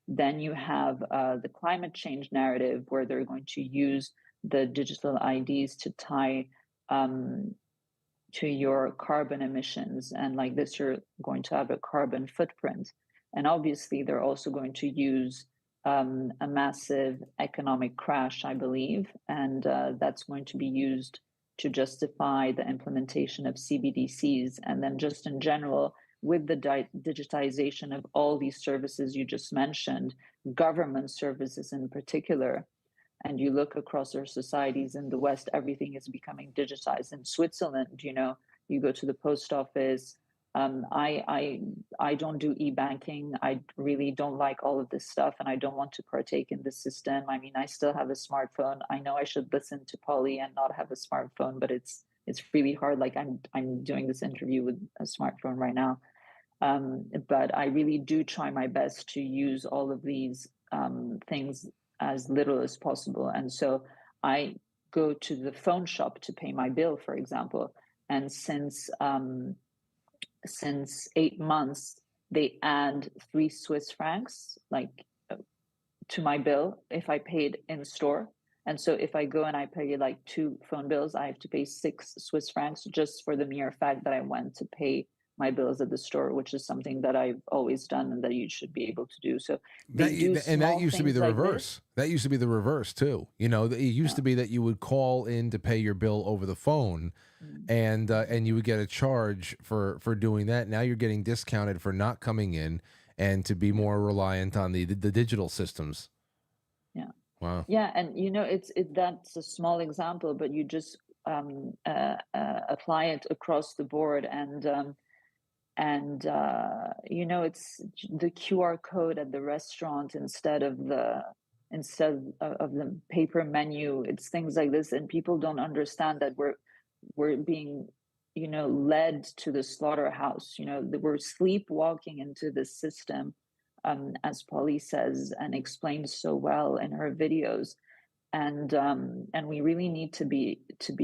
Then you have the climate change narrative, where they're going to use the digital IDs to tie to your carbon emissions. And like this, you're going to have a carbon footprint. And obviously, they're also going to use a massive economic crash, I believe. And that's going to be used to justify the implementation of CBDCs. And then just in general, with the digitization of all these services you just mentioned, government services in particular, and you look across our societies in the West, everything is becoming digitized. In Switzerland, you know, you go to the post office. I don't do e-banking. I really don't like all of this stuff, and I don't want to partake in the system. I mean, I still have a smartphone. I know I should listen to Polly and not have a smartphone, but it's really hard. Like I'm doing this interview with a smartphone right now, but I really do try my best to use all of these things as little as possible. And so I go to the phone shop to pay my bill, for example. And since 8 months, they add 3 Swiss francs, like to my bill if I paid in store. And so if I go and I pay like 2 phone bills, I have to pay 6 Swiss francs just for the mere fact that I went to pay my bills at the store, which is something that I've always done and that you should be able to do. So that used to be the reverse. That used to be the reverse too. You know, it used to be that you would call in to pay your bill over the phone, and you would get a charge for doing that. Now you're getting discounted for not coming in and to be more reliant on the digital systems. Yeah. Wow. Yeah, and you know, that's a small example, but you just apply it across the board, and you know, it's the QR code at the restaurant instead of the paper menu. It's things like this, and people don't understand that we're being, you know, led to the slaughterhouse. You know, that we're sleepwalking into this system, as Polly says and explains so well in her videos, and we really need to be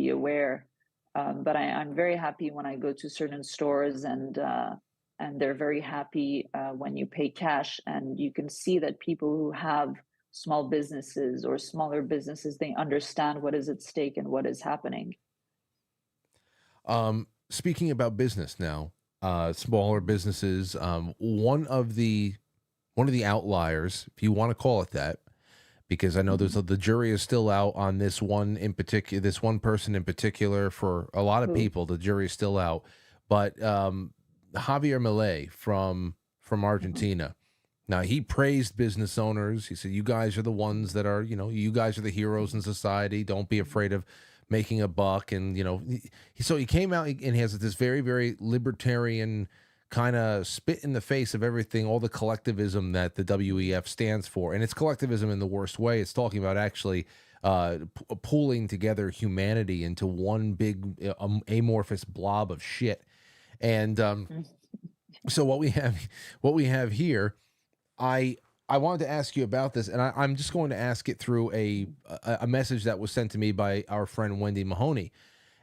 aware. But I'm very happy when I go to certain stores, and they're very happy when you pay cash, and you can see that people who have small businesses or smaller businesses, they understand what is at stake and what is happening. Speaking about business now, smaller businesses, one of the outliers, if you want to call it that, because I know the jury is still out on this one in particular, this one person in particular. For a lot of people, the jury is still out. But Javier Milei from Argentina, now he praised business owners. He said, "You guys are the ones that are, you know, you guys are the heroes in society. Don't be afraid of making a buck." And you know, so he came out and he has this very, very libertarian kind of spit in the face of everything, all the collectivism that the WEF stands for. And it's collectivism in the worst way. It's talking about actually pooling together humanity into one big amorphous blob of shit. And so what we have here, I wanted to ask you about this, and I'm just going to ask it through a message that was sent to me by our friend Wendy Mahoney.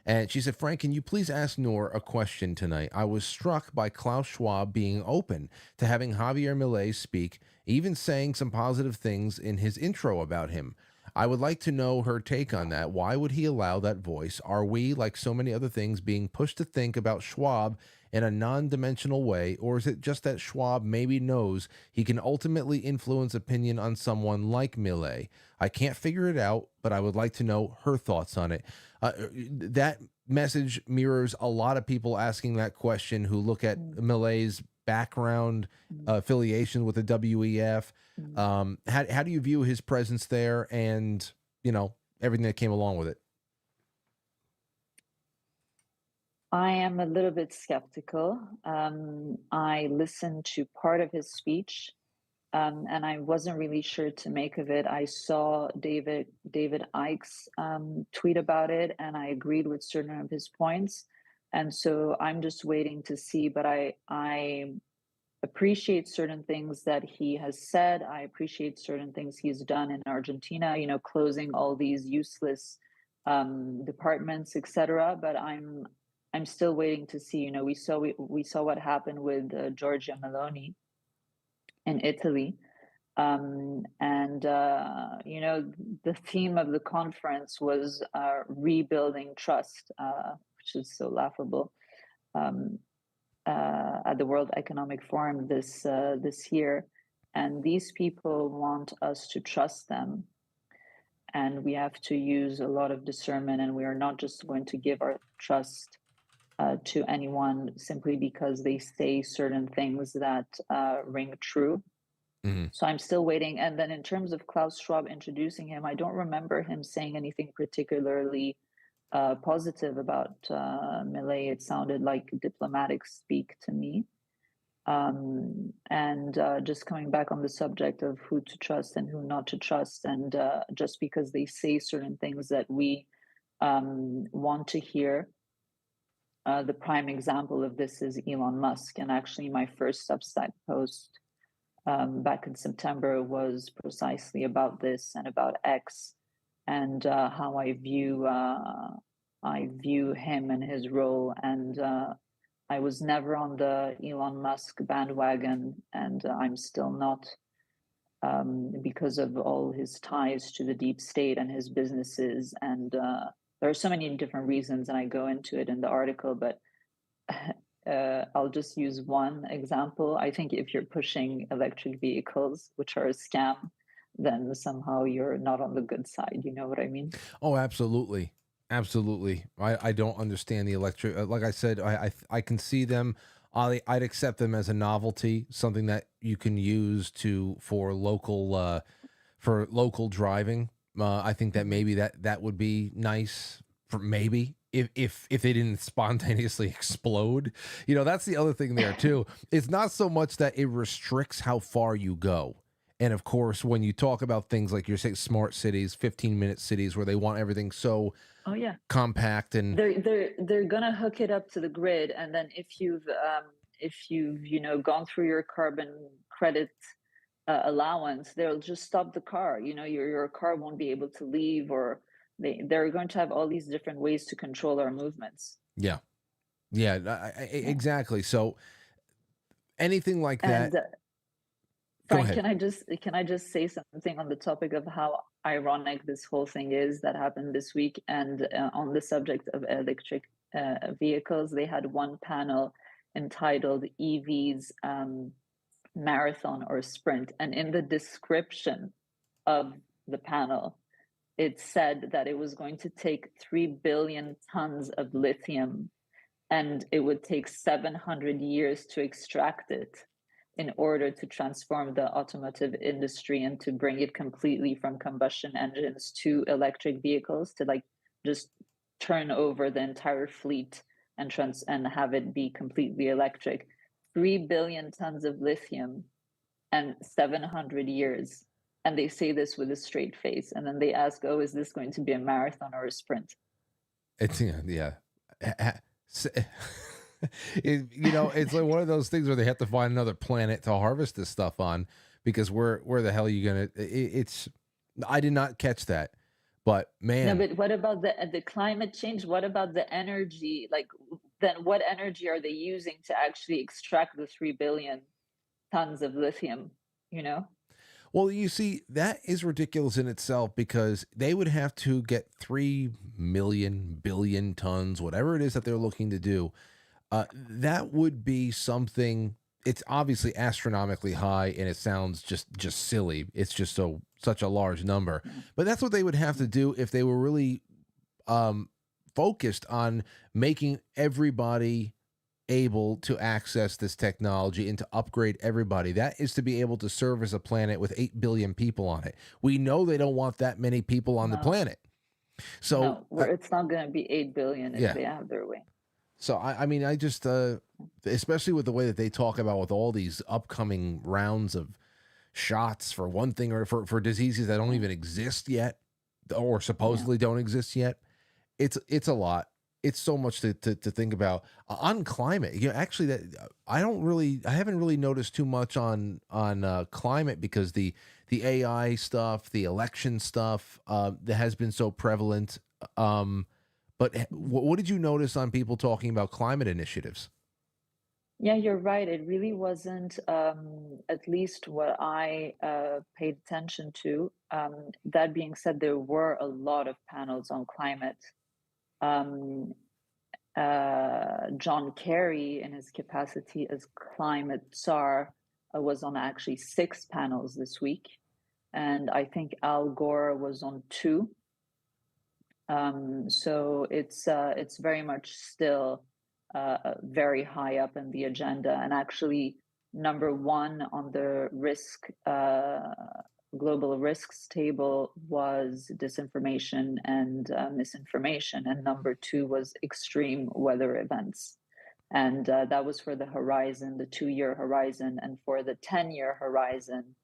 And she said, "Frank, can you please ask Noor a question tonight? I was struck by Klaus Schwab being open to having Javier Milei speak, even saying some positive things in his intro about him. I would like to know her take on that. Why would he allow that voice? Are we, like so many other things, being pushed to think about Schwab in a non-dimensional way, or is it just that Schwab maybe knows he can ultimately influence opinion on someone like Milei? I can't figure it out, but I would like to know her thoughts on it." That message mirrors a lot of people asking that question who look at Milei's background, affiliation with the WEF. How do you view his presence there, and you know, everything that came along with it? I am a little bit skeptical. I listened to part of his speech, and I wasn't really sure to make of it. I saw David Icke's tweet about it, and I agreed with certain of his points. And so I'm just waiting to see. But I appreciate certain things that he has said. I appreciate certain things he's done in Argentina, you know, closing all these useless departments, etc. But I'm still waiting to see. You know, we saw what happened with Giorgia Meloni in Italy. And you know, the theme of the conference was rebuilding trust, which is so laughable. At the World Economic Forum this year, and these people want us to trust them, and we have to use a lot of discernment, and we are not just going to give our trust to anyone simply because they say certain things that ring true. Mm-hmm. So I'm still waiting. And then in terms of Klaus Schwab introducing him, I don't remember him saying anything particularly positive about Milei. It sounded like diplomatic speak to me. And just coming back on the subject of who to trust and who not to trust, and just because they say certain things that we want to hear. The prime example of this is Elon Musk. And actually my first Substack post back in September was precisely about this and about X, and how I view him and his role. And I was never on the Elon Musk bandwagon, and I'm still not, because of all his ties to the deep state and his businesses. And there are so many different reasons, and I go into it in the article, but I'll just use one example. I think if you're pushing electric vehicles, which are a scam, then somehow you're not on the good side. You know what I mean? Oh, absolutely. Absolutely. I don't understand the electric. Like I said, I can see them. I'd accept them as a novelty, something that you can use for local driving. I think that maybe that would be nice for maybe. If they didn't spontaneously explode, you know, that's the other thing there too. It's not so much that it restricts how far you go. And of course, when you talk about things like you're saying smart cities, 15-minute cities where they want everything so compact, and they're gonna hook it up to the grid, and then if you've you know gone through your carbon credit allowance, they'll just stop the car. You know, your car won't be able to leave, or they're going to have all these different ways to control our movements. Yeah, exactly. So anything like that. Frank, can I just say something on the topic of how ironic this whole thing is that happened this week? And on the subject of electric vehicles, they had one panel entitled EVs Marathon or Sprint. And in the description of the panel, it said that it was going to take 3 billion tons of lithium, and it would take 700 years to extract it in order to transform the automotive industry and to bring it completely from combustion engines to electric vehicles, to like just turn over the entire fleet and have it be completely electric. 3 billion tons of lithium and 700 years. And they say this with a straight face. And then they ask, oh, is this going to be a marathon or a sprint? It's, yeah. You know, it's like one of those things where they have to find another planet to harvest this stuff on, because where the hell are you going to, I did not catch that, but man. No, but what about the climate change? What about the energy? Like, then what energy are they using to actually extract the 3 billion tons of lithium, you know? Well, you see, that is ridiculous in itself, because they would have to get 3 million billion tons, whatever it is that they're looking to do. That would be something. It's obviously astronomically high, and it sounds just silly. It's just such a large number. But that's what they would have to do if they were really focused on making everybody able to access this technology and to upgrade everybody. That is to be able to service a planet with 8 billion people on it. We know they don't want that many people on the planet. So it's not going to be 8 billion if they have their way. So, I mean, I just, especially with the way that they talk about with all these upcoming rounds of, shots for one thing or for diseases that don't even exist yet or supposedly don't exist yet. It's a lot. It's so much to think about on climate. Actually, that I haven't really noticed too much on climate because the AI stuff, the election stuff, that has been so prevalent. But what did you notice on people talking about climate initiatives? Yeah, you're right. It really wasn't, at least what I paid attention to. That being said, there were a lot of panels on climate. John Kerry, in his capacity as climate czar, was on actually 6 panels this week, and I think Al Gore was on 2. So it's very much still very high up in the agenda, and actually number 1 on the global risks table was disinformation and misinformation, and number 2 was extreme weather events, and that was for the horizon, the 2-year horizon, and for the 10-year horizon,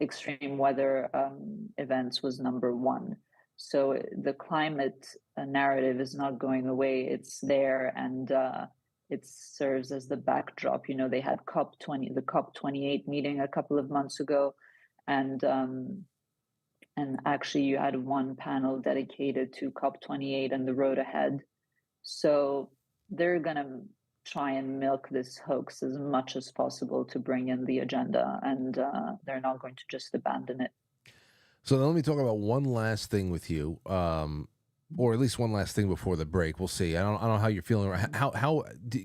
extreme weather events was number 1. So the climate narrative is not going away. It's there, and it serves as the backdrop. They had the COP28 meeting a couple of months ago, and actually you had one panel dedicated to COP28 and the road ahead. So they're going to try and milk this hoax as much as possible to bring in the agenda, and they're not going to just abandon it. So let me talk about one last thing with you, or at least one last thing before the break. We'll see. I don't know how you're feeling.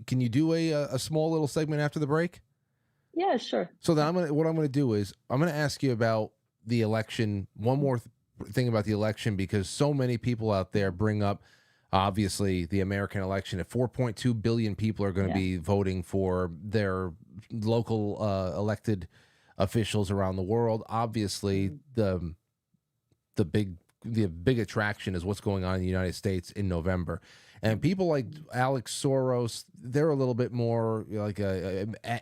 Can you do a small little segment after the break? Yeah, sure. So then what I'm gonna do is I'm gonna ask you about the election. One more thing about the election, because so many people out there bring up, obviously, the American election. At 4.2 billion people are going to be voting for their local elected officials around the world. Obviously, the big attraction is what's going on in the United States in November. And people like Alex Soros, they're a little bit more like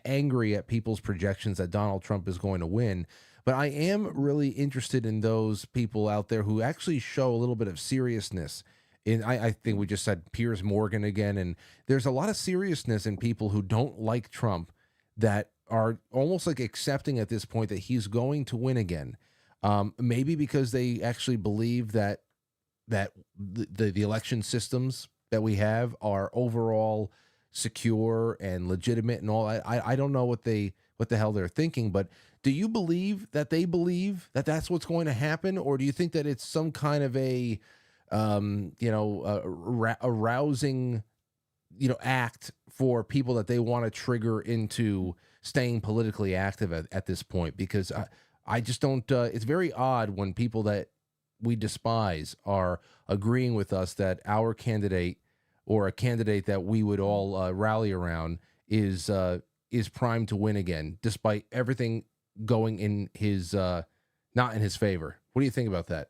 angry at people's projections that Donald Trump is going to win. But I am really interested in those people out there who actually show a little bit of seriousness. I think we just said Piers Morgan again, and there's a lot of seriousness in people who don't like Trump that are almost like accepting at this point that he's going to win again. Maybe because they actually believe that the election systems that we have are overall secure and legitimate and all. I don't know what the hell they're thinking, but do you believe that they believe that that's what's going to happen, or do you think that it's some kind of a rousing act for people that they want to trigger into staying politically active at this point? Because I just don't. It's very odd when people that we despise are agreeing with us that our candidate, or a candidate that we would all rally around, is primed to win again, despite everything going in his not in his favor. What do you think about that?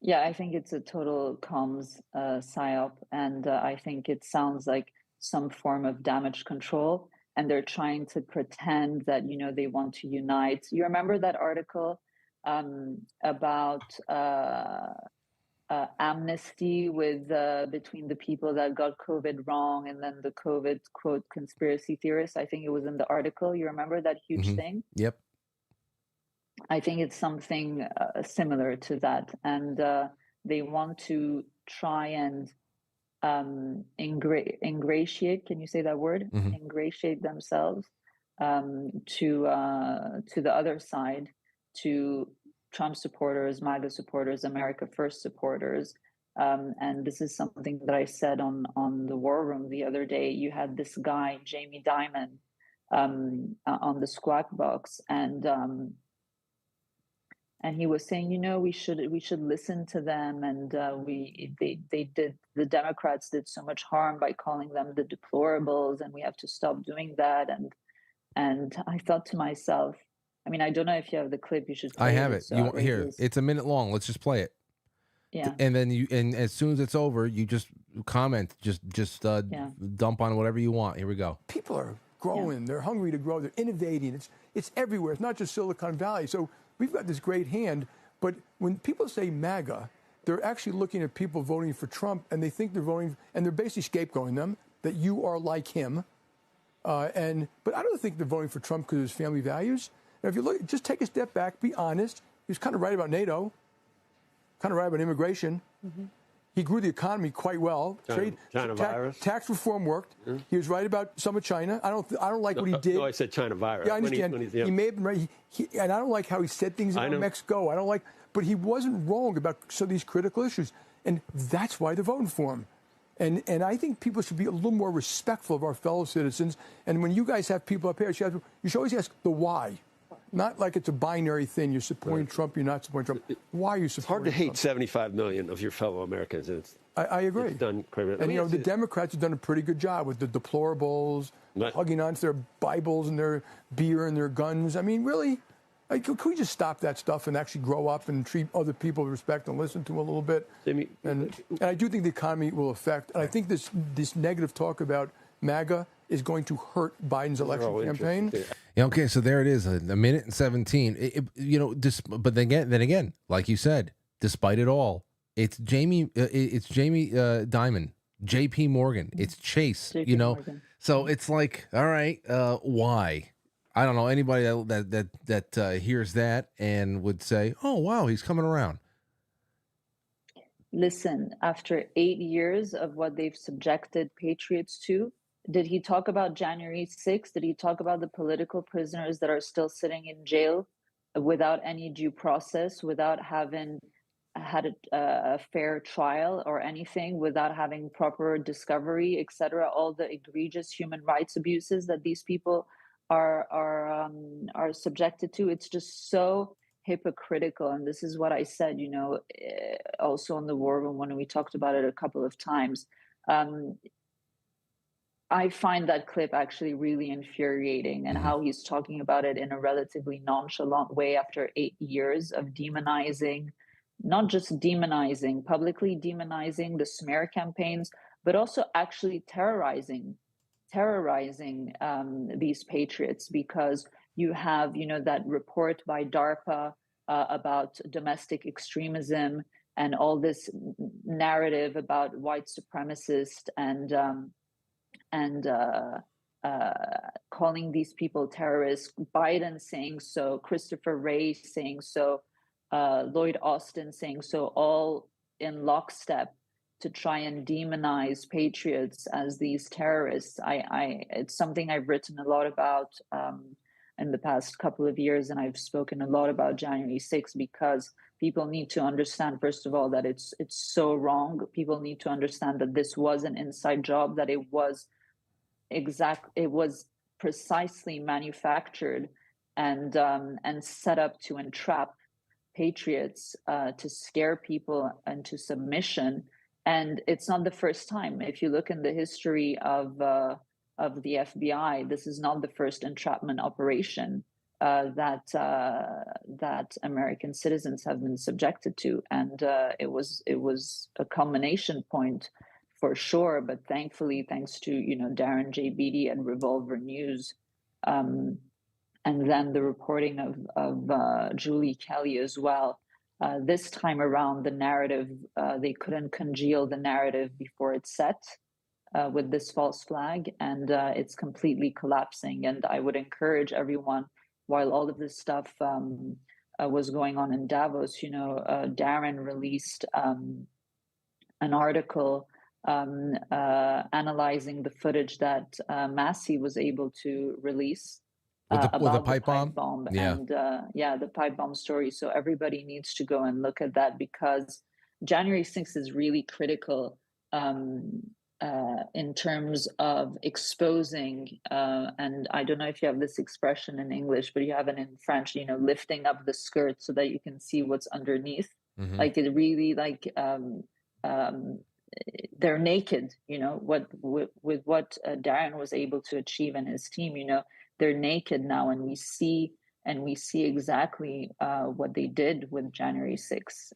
Yeah, I think it's a total comms psyop, and I think it sounds like some form of damage control, and they're trying to pretend that they want to unite. You remember that article about amnesty with between the people that got COVID wrong and then the COVID quote conspiracy theorists? I think it was in the article. You remember that huge thing? Yep. I think it's something similar to that, and they want to try and ingratiate. Can you say that word? Ingratiate themselves to the other side, to Trump supporters, MAGA supporters, America First supporters, and this is something that I said on the War Room the other day. You had this guy Jamie Dimon on the Squawk Box, and he was saying, we should listen to them, and the Democrats did so much harm by calling them the deplorables, and we have to stop doing that. And I thought to myself, I don't know if you have the clip. You should play I have it. So here, it's a minute long. Let's just play it. Yeah. And then and as soon as it's over, you just comment, just dump on whatever you want. Here we go. People are growing. They're hungry to grow. They're innovating. It's everywhere. It's not just Silicon Valley. So we've got this great hand. But when people say MAGA, they're actually looking at people voting for Trump, and they think they're voting, and they're basically scapegoating them, that you are like him. But I don't think they're voting for Trump because of his family values. And if you look, just take a step back, be honest. He was kind of right about NATO, kind of right about immigration. Mm-hmm. He grew the economy quite well. China virus. Tax reform worked. Mm-hmm. He was right about some of China. I don't like what he did. No, I said China virus. Yeah, I understand. He may have been right. And I don't like how he said things about Mexico. I don't like, but he wasn't wrong about some of these critical issues. And that's why they're voting for him. And I think people should be a little more respectful of our fellow citizens. And when you guys have people up here, you should always ask the why. Not like it's a binary thing. You're supporting Trump, you're not supporting Trump. Why are you supporting It's hard to hate 75 million of your fellow Americans. I agree. It's done crazy. And, the Democrats have done a pretty good job with the deplorables, hugging onto their Bibles and their beer and their guns. I mean, really, could we just stop that stuff and actually grow up and treat other people with respect and listen to them a little bit? And I do think the economy will affect. And I think this negative talk about MAGA is going to hurt Biden's election campaign. Yeah, okay, so there it is, a minute and 17. But then again, like you said, despite it all, it's Jamie Dimon, J.P. Morgan, it's Chase. Morgan. So it's like, all right, why? I don't know anybody that hears that and would say, oh wow, he's coming around. Listen, after 8 years of what they've subjected patriots to. Did he talk about January 6th? Did he talk about the political prisoners that are still sitting in jail without any due process, without having had a fair trial or anything, without having proper discovery, etc.? All the egregious human rights abuses that these people are subjected to. It's just so hypocritical. And this is what I said, also on the war room when we talked about it a couple of times. I find that clip actually really infuriating, and how he's talking about it in a relatively nonchalant way after 8 years of demonizing, not just demonizing, publicly demonizing the smear campaigns, but also actually terrorizing these patriots, because you have, that report by DARPA about domestic extremism and all this narrative about white supremacists and calling these people terrorists, Biden saying so, Christopher Wray saying so, Lloyd Austin saying so, all in lockstep to try and demonize patriots as these terrorists. It's something I've written a lot about in the past couple of years, and I've spoken a lot about January 6th, because people need to understand, first of all, that it's so wrong. People need to understand that this was an inside job, that it was precisely manufactured and set up to entrap patriots, to scare people into submission. And it's not the first time. If you look in the history of the FBI, this is not the first entrapment operation that American citizens have been subjected to, and it was a culmination point for sure. But thankfully, thanks to Darren J. Beatty at Revolver News, and then the reporting of Julie Kelly as well. This time around, the narrative, they couldn't congeal the narrative before it's set with this false flag, and it's completely collapsing. And I would encourage everyone, while all of this stuff was going on in Davos, Darren released an article analyzing the footage that Massey was able to release. With the pipe bomb? Yeah. And the pipe bomb story. So everybody needs to go and look at that, because January 6th is really critical in terms of exposing, and I don't know if you have this expression in English, but you have it in French, lifting up the skirt so that you can see what's underneath. Mm-hmm. Like it really, they're naked, with what Darren was able to achieve and his team, they're naked now, and we see exactly what they did with January 6th,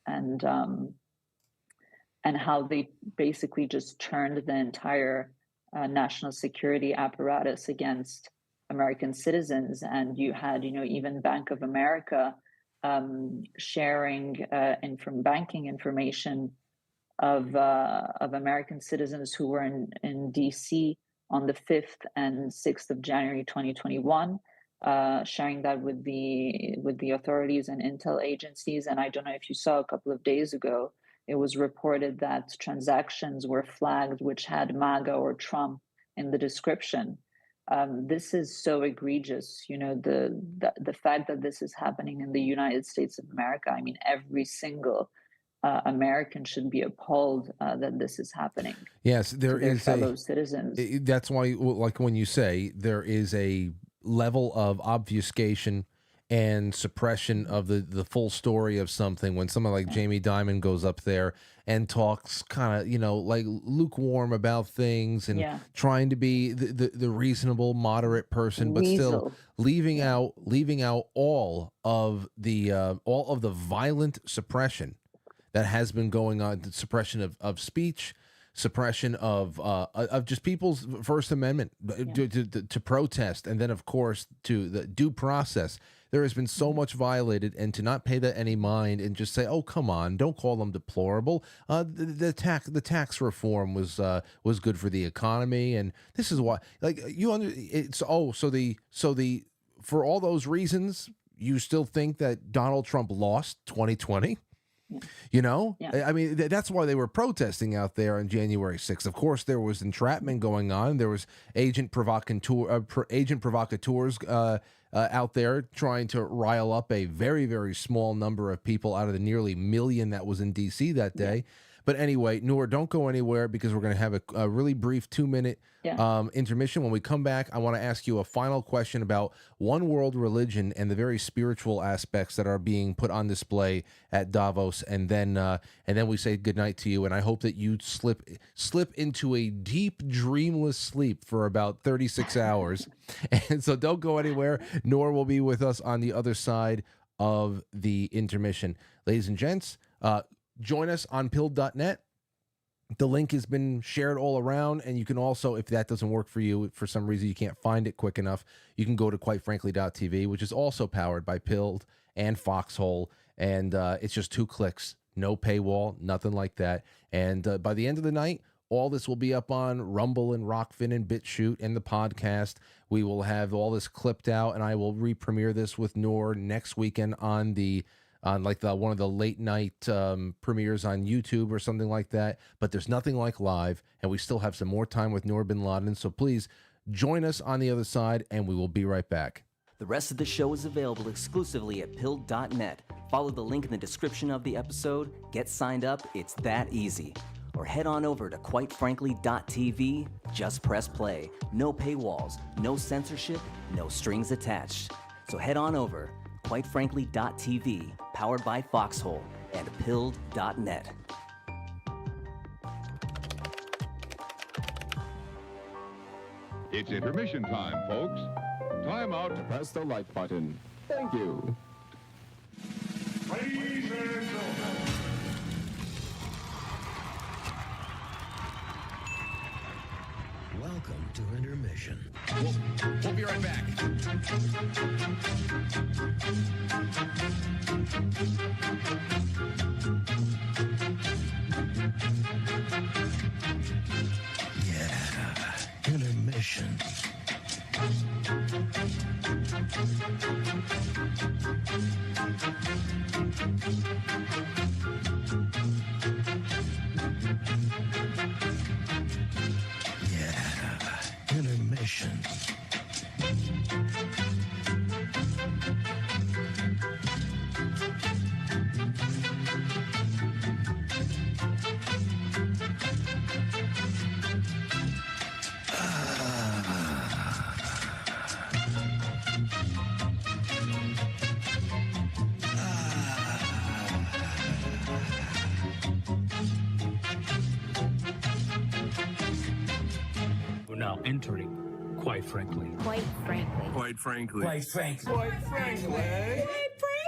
and how they basically just turned the entire national security apparatus against American citizens. And you had, even Bank of America sharing banking information of American citizens who were in DC on the 5th and 6th of January 2021, sharing that with the authorities and intel agencies. And I don't know if you saw a couple of days ago, it was reported that transactions were flagged which had MAGA or Trump in the description. This is so egregious, the fact that this is happening in the United States of America. I mean, every single American should be appalled that this is happening. Yes, there is fellow citizens. That's why, like when you say there is a level of obfuscation and suppression of the full story of something, when someone like Jamie Dimon goes up there and talks kind of, like lukewarm about things and trying to be the reasonable, moderate person, but still leaving out all of the violent suppression that has been going on, the suppression of speech, suppression of just people's First Amendment to protest, and then of course to the due process. There has been so much violated, and to not pay that any mind and just say, "Oh, come on, don't call them deplorable." The tax reform was good for the economy, and this is why. For all those reasons, you still think that Donald Trump lost 2020? I mean, that's why they were protesting out there on January 6th. Of course, there was entrapment going on. There was agent provocateurs out there trying to rile up a very, very small number of people out of the nearly million that was in D.C. that day. But anyway, Noor, don't go anywhere, because we're going to have a really brief 2-minute intermission. When we come back, I want to ask you a final question about one world religion and the very spiritual aspects that are being put on display at Davos, and then we say goodnight to you. And I hope that you slip into a deep, dreamless sleep for about 36 hours. And so don't go anywhere. Noor will be with us on the other side of the intermission. Ladies and gents, join us on pilled.net. The link has been shared all around, and you can also, if that doesn't work for you, for some reason you can't find it quick enough, you can go to quitefrankly.tv, which is also powered by Pilled and Foxhole, and it's just 2 clicks, no paywall, nothing like that. And by the end of the night, all this will be up on Rumble and Rockfin and BitChute and the podcast. We will have all this clipped out, and I will re-premiere this with Noor next weekend on one of the late night premieres on YouTube or something like that. But there's nothing like live, and we still have some more time with Noor Bin Ladin. So please join us on the other side, and we will be right back. The rest of the show is available exclusively at pilled.net. Follow the link in the description of the episode, get signed up, it's that easy. Or head on over to quitefrankly.tv, just press play. No paywalls, no censorship, no strings attached. So head on over, quitefrankly.tv, powered by Foxhole, and pilled.net. It's intermission time, folks. Time out to press the like button. Thank you. Ladies and gentlemen. Welcome to intermission. We'll be right back. Yeah, intermission. Yeah, intermission. We're now entering, quite frankly. Quite frankly. Quite frankly. Quite frankly. Quite frankly. Quite frankly.